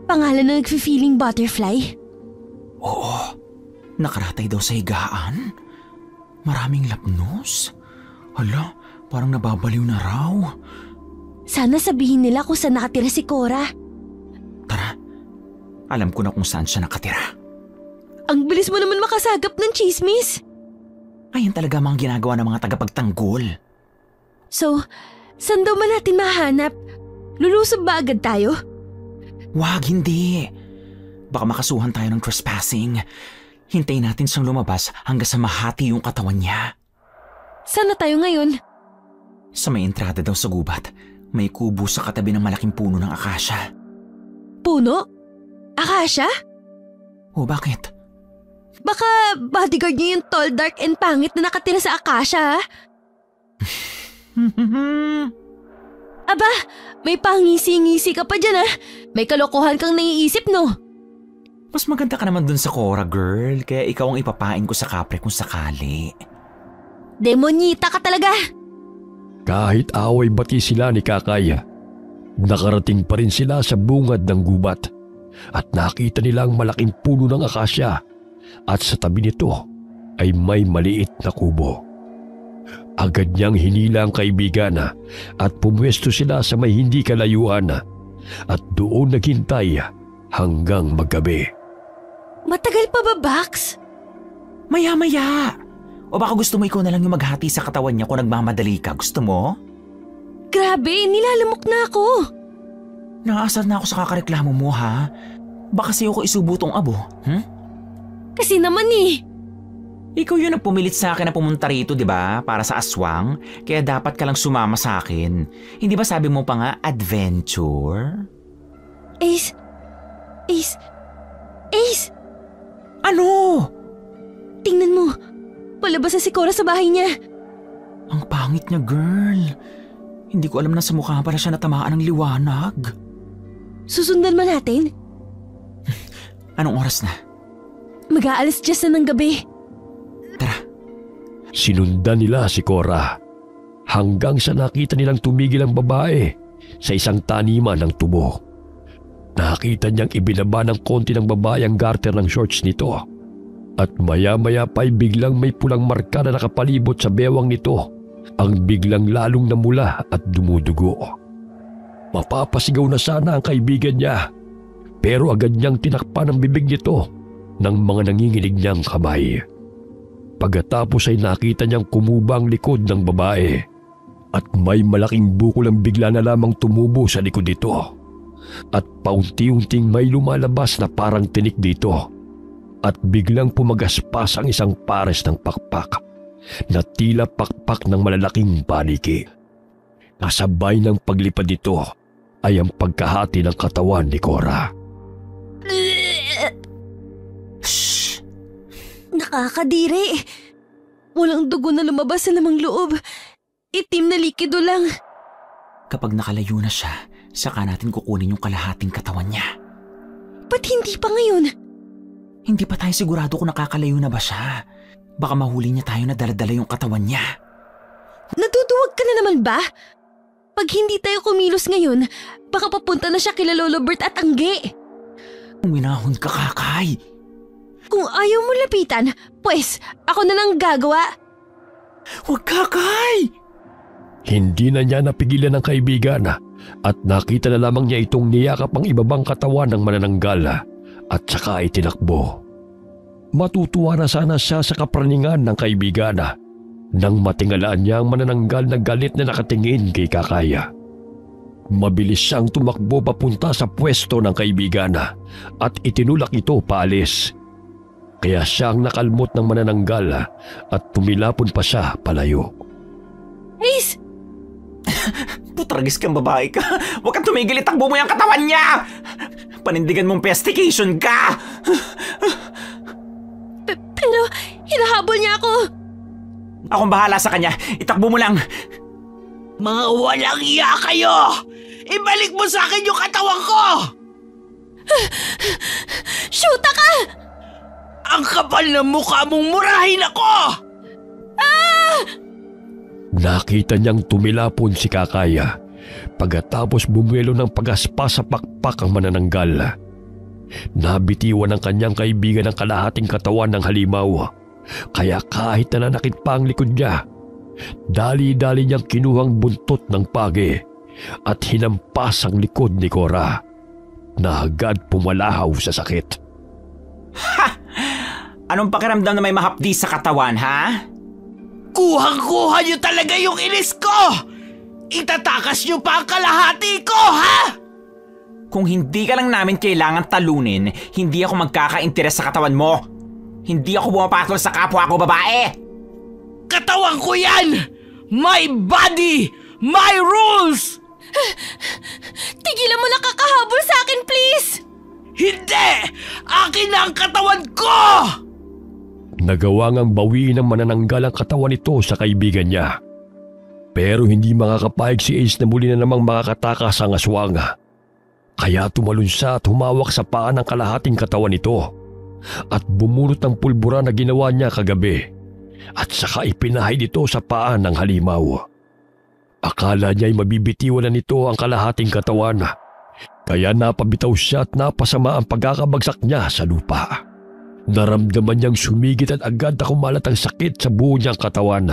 pangalan na nagfe-feeling butterfly? Oo, nakaratay daw sa higaan. Maraming lapnos. Hala, parang nababaliw na raw. Sana sabihin nila kung saan nakatira si Cora. Tara, alam ko na kung saan siya nakatira. Ang bilis mo naman makasagap ng chismis. Ayan talaga mga ginagawa ng mga tagapagtanggol. So, saan daw ba natin mahanap? Lulusob ba agad tayo? Wag, hindi. Baka makasuhan tayo ng trespassing. Hintayin natin siyang lumabas hanggang sa mahati yung katawan niya. Saan na tayo ngayon? Sa may entrada daw sa gubat, may kubo sa katabi ng malaking puno ng akasya. Puno? Akasya? O bakit? Baka bodyguard niya yung tall, dark and pangit na nakatira sa akasya, ha? Aba, may pangisi-ngisi ka pa dyan, ha? May kalokohan kang naiisip, no? Mas maganda ka naman dun sa Cora, girl. Kaya ikaw ang ipapain ko sa kapre kung sakali. Demonyita ka talaga! Kahit away-bati sila ni Kakay, nakarating pa rin sila sa bungad ng gubat at nakita nila ang malaking puno ng akasya at sa tabi nito ay may maliit na kubo. Agad niyang hinila ang kaibigan at pumwesto sila sa may hindi kalayuan at doon naghintay hanggang maggabi. Matagal pa ba, Bax? Maya-maya. O baka gusto mo ikaw na lang yung maghati sa katawan niya kung nagmamadali ka. Gusto mo? Grabe, nilalamok na ako. Naaasar na ako sa kakareklamo mo, ha? Baka sa'yo ko isubo tong abo, Kasi naman eh. Ikaw yun ang pumilit sa akin na pumunta rito, di ba? Para sa aswang. Kaya dapat ka lang sumama sa akin. Hindi ba sabi mo pa nga, adventure? Ace. Ano? Tingnan mo. Palabas na si Cora sa bahay niya. Ang pangit niya, girl. Hindi ko alam na sa mukha pala siya natamaan ng liwanag. Susundan ba natin? Anong oras na? Mag-aalas 10 na ng gabi. Tara. Sinundan nila si Cora hanggang sa nakita nilang tumigil ang babae sa isang taniman ng tubo. Nakita niyang ibinaba ng konti ng babae ang garter ng shorts nito at maya-maya pa'y biglang may pulang marka na nakapalibot sa bewang nito ang biglang lalong namula at dumudugo. Mapapasigaw na sana ang kaibigan niya pero agad niyang tinakpan ang bibig nito ng mga nanginginig niyang kamay. Pagkatapos ay nakita niyang kumuba ang likod ng babae at may malaking bukol ang bigla na lamang tumubo sa likod nito at paunti-unting may lumalabas na parang tinik dito at biglang pumagaspas ang isang pares ng pakpak na tila pakpak ng malalaking paniki. Kasabay ng paglipad nito ay ang pagkahati ng katawan ni Cora. Shh! Nakakadiri. Walang dugo na lumabas sa lamang loob. Itim na likido lang. Kapag nakalayo na siya, saka natin kukunin yung kalahating katawan niya. Ba't hindi pa ngayon? Hindi pa tayo sigurado kung nakakalayo na ba siya. Baka mahuli niya tayo na daladala yung katawan niya. Natutuwag ka na naman ba? Pag hindi tayo kumilos ngayon, baka papunta na siya kila Lolo Bert at Angge. Uminahon ka, Kakay. Kung ayaw mo lapitan, pues ako na lang gagawa. Huwag, Kakay! Hindi na niya napigilan ng kaibigan at nakita na lamang niya itong niyakap ang ibabang katawan ng manananggal at saka itinakbo. Matutuwa na sana siya sa kapraningan ng kaibigan nang matingalaan niya ang manananggal na galit na nakatingin kay Kakay. Mabilis siyang tumakbo papunta sa pwesto ng kaibigan at itinulak ito paalis. Kaya siyang nakalmot ng manananggal at tumilapon pa siya palayo. Ace! Putragis kang babae ka. Huwag kang tumigil, itakbo mo yung katawan niya! Panindigan mong pestication ka! Pero hinahabol niya ako. Akong bahala sa kanya. Itakbo mo lang. Mga walang iya kayo! Ibalik mo sa akin yung katawan ko! Shoota ka! Ang kapal na mukha mong murahin ako! Nakita niyang tumilapon si Kakay pagkatapos bumuelo ng pagaspas sa pakpak ang manananggal. Nabitiwan ng kanyang kaibigan ang kalahating katawan ng halimaw, kaya kahit nananakit pa ang likod niya, dali-dali niyang kinuhang buntot ng pagi at hinampas ang likod ni Cora na agad pumalahaw sa sakit. Ha! Anong pakiramdam na may mahapdi sa katawan, ha? Kuhang-kuha niyo talaga yung inis ko! Itatakas niyo pa ang kalahati ko, ha? Kung hindi ka lang namin kailangan talunin, hindi ako magkaka-interes sa katawan mo. Hindi ako bumapatol sa kapwa ko babae. Katawan ko yan! My body! My rules! Tigilan mo na kakahabol sa akin, please! Hindi! Akin na ang katawan ko! Nagawa ngang bawiin ng manananggal ang katawan nito sa kaibigan niya. Pero hindi makakapayag si Ace na muli na namang makakatakas ang aswang. Kaya tumalon siya at humawak sa paa ng kalahating katawan nito at bumunot ng pulbura na ginawa niya kagabi at saka ipinahay dito sa paa ng halimaw. Akala niya'y mabibitiwan na nito ang kalahating katawan. Kaya napabitaw siya at napasama ang pagkakabagsak niya sa lupa. Naramdaman niyang sumigit at agad na kumalat ang sakit sa buo niyang katawan.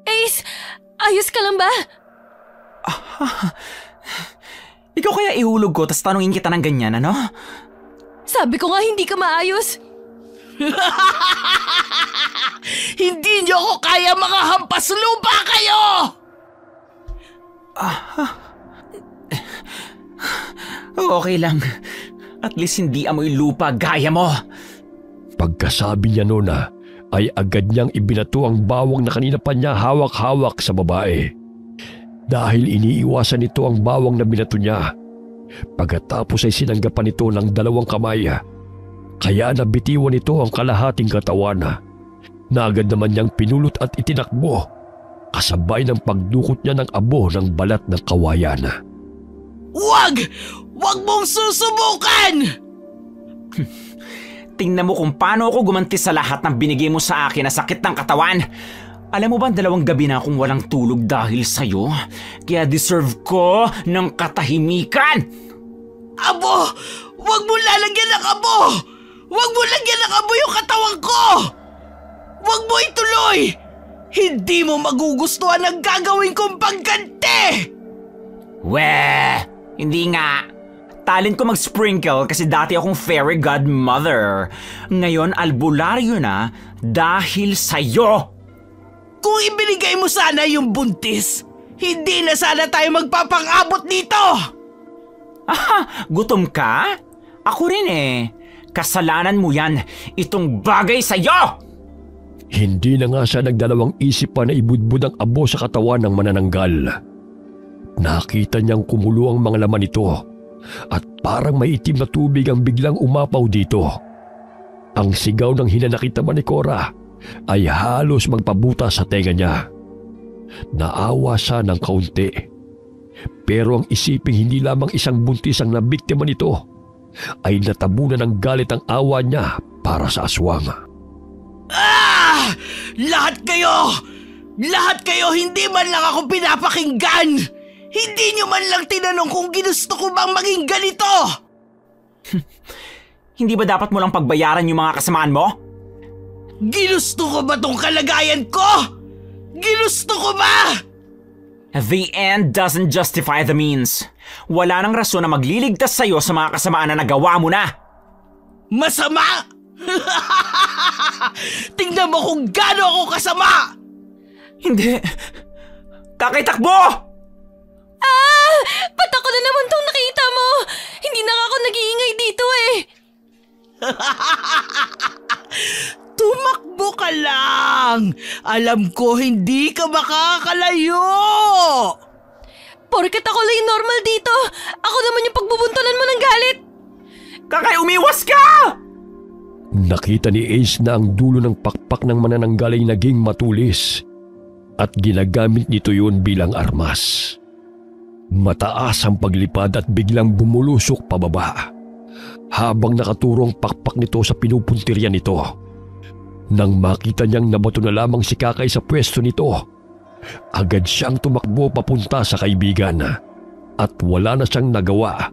Ace, ayos ka lang ba? Ikaw kaya ihulog ko tas tanungin kita ng ganyan, ano? Sabi ko nga hindi ka maayos. Hindi niyo ako kaya, mga hampas lupa kayo! Okay lang. At least hindi amoy lupa gaya mo. Pagkasabi niya noon ay agad niyang ibinato ang bawang na kanina pa niya hawak-hawak sa babae. Dahil iniiwasan nito ang bawang na binato niya. Pagkatapos ay sinanggapan nito ng 2 kamay. Kaya nabitiwan nito ang kalahating katawan na agad naman niyang pinulot at itinakbo kasabay ng pagdukot niya ng abo ng balat ng kawayan. Wag! Wag mong susubukan! Tingnan mo kung paano ako gumanti sa lahat ng binigay mo sa akin na sakit ng katawan. Alam mo ba 2 gabi na akong walang tulog dahil sa'yo? Kaya deserve ko ng katahimikan! Abo! Wag mo lalagyan ng abo! Wag mo lagyan ng abo yung katawan ko! Wag mo ituloy! Hindi mo magugustuhan ang gagawin kong pagganti! Weh! Hindi nga. Talent ko mag-sprinkle kasi dati akong fairy godmother. Ngayon albularyo na dahil sa'yo! Kung ibinigay mo sana yung buntis, hindi na sana tayo magpapang-abot dito! Aha! Gutom ka? Ako rin eh. Kasalanan mo yan. Itong bagay sa'yo! Hindi na nga siya nagdalawang isip pa na ibudbud ang abo sa katawan ng manananggal. Nakita niyang kumulo ang mga laman nito at parang may itim na tubig ang biglang umapaw dito. Ang sigaw ng hinanakit naman ni Cora ay halos magpabuta sa tenga niya. Naawa siya ng kaunti. Pero ang isiping hindi lamang isang buntis ang nabiktima nito ay natabunan ng galit ang awa niya para sa aswang. Ah! Lahat kayo! Lahat kayo, hindi man lang ako pinapakinggan! Hindi nyo man lang tinanong kung ginusto ko bang maging ganito! Hindi ba dapat mo lang pagbayaran yung mga kasamaan mo? Ginusto ko ba tong kalagayan ko? Ginusto ko ba? The end doesn't justify the means. Wala nang rason na magliligtas sa'yo sa mga kasamaan na nagawa mo na. Masama? Tingnan mo kung gaano ako kasama! Hindi. Kakaitakbo! Ba't ako na naman tong nakita mo? Hindi na ako nag-iingay dito eh. Tumakbo ka lang! Alam ko hindi ka makakalayo! Porket ako lang yung normal dito, ako naman yung pagbubuntulan mo ng galit. Kakay, umiwas ka! Nakita ni Ace na ang dulo ng pakpak ng manananggal ay naging matulis at ginagamit nito yun bilang armas. Mataas ang paglipad at biglang bumulusok pababa habang nakaturong pakpak nito sa pinupuntirya nito. Nang makita niyang nabato na lamang si Kakay sa pwesto nito, agad siyang tumakbo papunta sa kaibigan at wala na siyang nagawa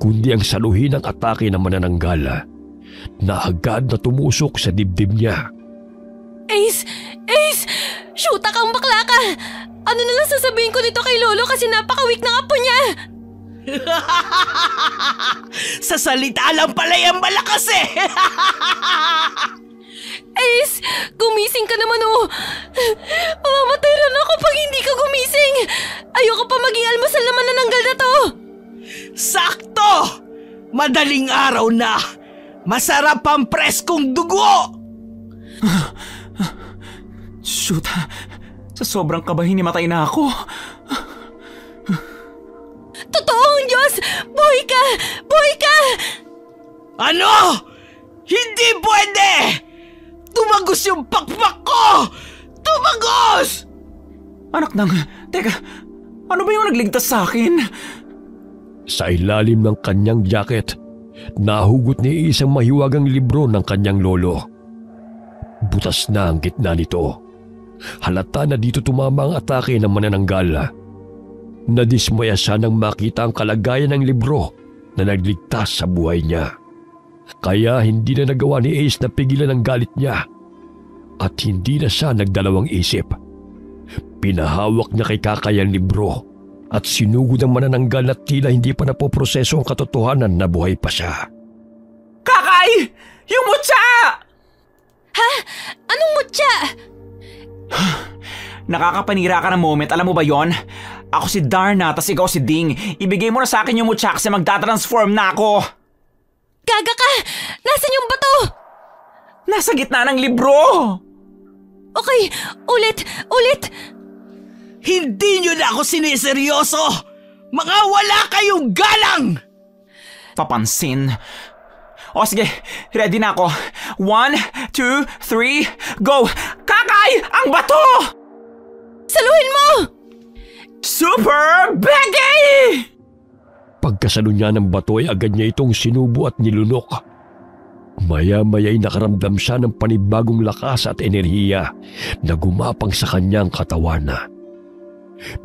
kundi ang saluhin ang atake ng manananggal na agad na tumusok sa dibdib niya. Ace! Ace! Shoota kang bakla ka! Ano na lang sasabihin ko dito kay Lolo kasi napaka-weak ng apo niya! Sa salita lang pala yung malakas eh! Ace! Gumising ka naman oh! Mamamatay rin ako pag hindi ka gumising! Ayoko pa maging almusal naman na nanggal na to! Sakto! Madaling araw na! Masarap ang preskong dugo! Shoot, sa sobrang kabahin himatay na ako. Totoong Diyos! Buhay ka! Buhay ka! Ano? Hindi pwede! Tumagos yung pakpak ko! Tumagos! Anak ng... Teka, ano ba yung nagligtas sa akin? Sa ilalim ng kanyang jacket, nahugot ni isang mahiwagang libro ng kanyang lolo. Butas na ang gitna nito. Halata na dito tumama ang atake ng manananggal Nadismaya siya nang makita ang kalagayan ng libro na nagligtas sa buhay niya. Kaya hindi na nagawa ni Ace na pigilan ang galit niya at hindi na siya nagdalawang isip. Pinahawak niya kay Kakay ang libro at sinugod ang manananggal na tila hindi pa napoproseso ang katotohanan na buhay pa siya. Kakay! Yung mutya! Ha? Anong mutya? Nakakapanira ka ng moment, alam mo ba yon? Ako si Darna, tas ikaw si Ding. Ibigay mo na sa akin yung mutya kasi magtatransform na ako. Gaga ka! Nasaan yung bato? Nasa gitna ng libro! Okay, ulit! Hindi nyo na ako siniseryoso! Mga wala kayong galang! Papansin. O sige, ready na ako. 1, 2, 3, go! Kakay! Ang bato! Saluhin mo! Super Becky! Pagkasalo niya ng bato ay agad niya itong sinubo at nilunok. Maya-maya'y nakaramdam siya ng panibagong lakas at enerhiya na gumapang sa kanyang katawan.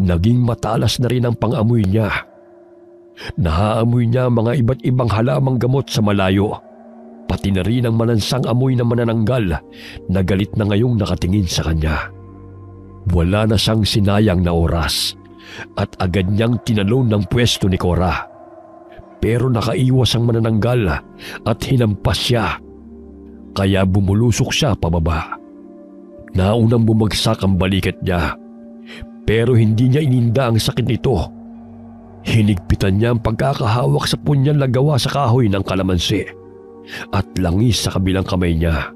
Naging matalas na rin ang pang-amoy niya. Nahaamoy niya mga iba't ibang halamang gamot sa malayo, pati na rin ang malansang amoy na manananggal na galit na ngayong nakatingin sa kanya. Wala na siyang sinayang na oras at agad niyang tinalon ng pwesto ni Cora. Pero nakaiwas ang manananggal at hinampas siya. Kaya bumulusok siya pababa. Naunang bumagsak ang balikat niya, pero hindi niya ininda ang sakit nito. Hinigpitan niya ang pagkakahawak sa punyal na gawa sa kahoy ng kalamansi at langis sa kabilang kamay niya.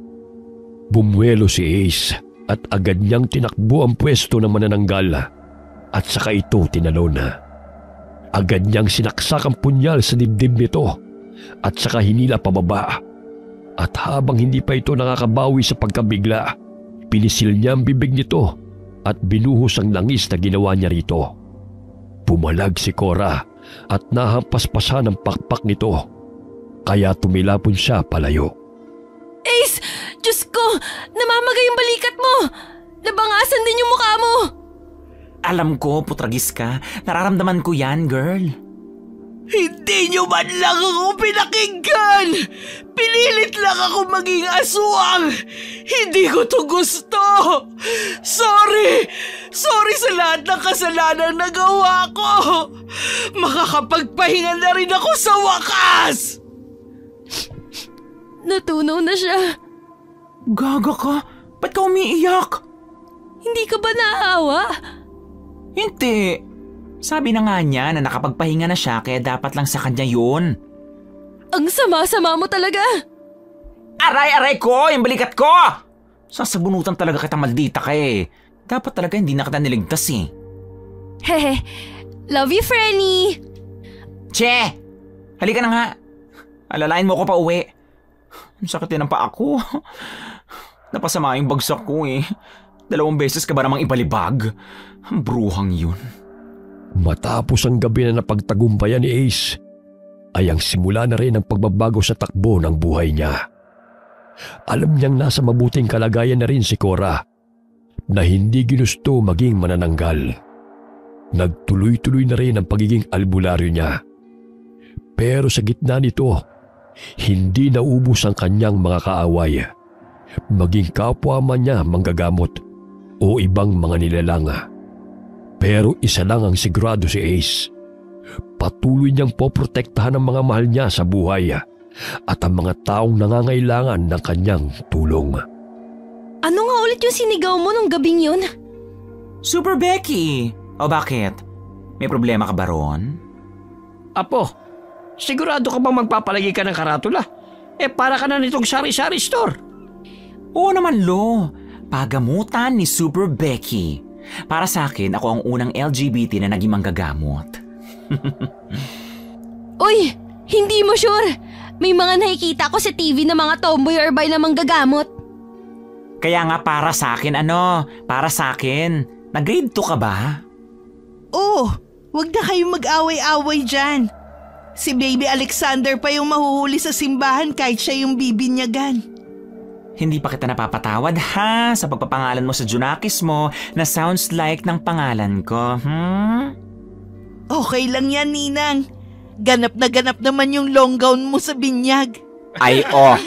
Bumuelo si Ace at agad niyang tinakbo ang pwesto ng manananggal at saka ito tinalon. Agad niyang sinaksak ang punyal sa dibdib nito at saka hinila pababa. At habang hindi pa ito nakakabawi sa pagkabigla, pinisil niya ang bibig nito at binuhos ang langis na ginawa niya rito. Pumalag si Cora at nahampaspasan ang pakpak nito, kaya tumilapon siya palayo. Ace! Diyos ko! Namamagay yung balikat mo! Nabangasan din yung mukha mo! Alam ko, putragis ka. Nararamdaman ko yan, girl. Hindi nyo man lang ako pinakinggan! Pinilit lang ako maging aswang! Hindi ko to gusto! Sorry! Sorry sa lahat ng kasalanan na gawa ko! Makakapagpahinga na rin ako sa wakas! Natunaw na siya. Gaga ka? Ba't ka umiiyak? Hindi ka ba naawa? Hindi. Sabi na nga niya na nakapagpahinga na siya kaya dapat lang sa kanya yun. Ang sama-sama mo talaga. Aray-aray ko! Yung balikat ko! Sasabunutan talaga kita, maldita ka eh. Dapat talaga hindi na kita niligtas eh. Hehe. Love you, Frenny. Che! Halika na nga. Alalain mo ko pa uwi. Ang sakit din ang paa ko. Napasama yung bagsak ko eh. 2 beses ka ba namang ibalibag? Ang bruhang yun. Matapos ang gabi na napagtagumpayan ni Ace, ay ang simula na rin ang pagbabago sa takbo ng buhay niya. Alam niyang nasa mabuting kalagayan na rin si Cora, na hindi ginusto maging manananggal. Nagtuloy-tuloy na rin ang pagiging albularyo niya. Pero sa gitna nito, hindi naubos ang kanyang mga kaaway, maging kapwa man niya manggagamot o ibang mga nilalang. Pero isa lang ang sigurado si Ace. Patuloy niyang poprotektahan ang mga mahal niya sa buhay at ang mga taong nangangailangan ng kanyang tulong. Ano nga ulit yung sinigaw mo nung gabing yun? Super Becky! O bakit? May problema ka ba ron? Apo, sigurado ka bang magpapalagi ka ng karatula? Para ka na nitong sari-sari store. Oo naman, Lo. Pagamutan ni Super Becky. Para sa akin, ako ang unang LGBT na naging manggagamot. Uy! Hindi mo sure! May mga nakikita ko sa TV na mga tomboy or bay na manggagamot. Kaya nga para sa akin, Para sa akin. Nag-grade 2 ka ba? Oh, wag na kayong mag-away-away dyan. Si Baby Alexander pa yung mahuhuli sa simbahan kahit siya yung bibinyagan. Hindi pa kita napapatawad ha sa pagpapangalan mo sa Junakis mo na sounds like ng pangalan ko, Okay lang yan, Ninang. Ganap na ganap naman yung long gown mo sa binyag. Ay, oh.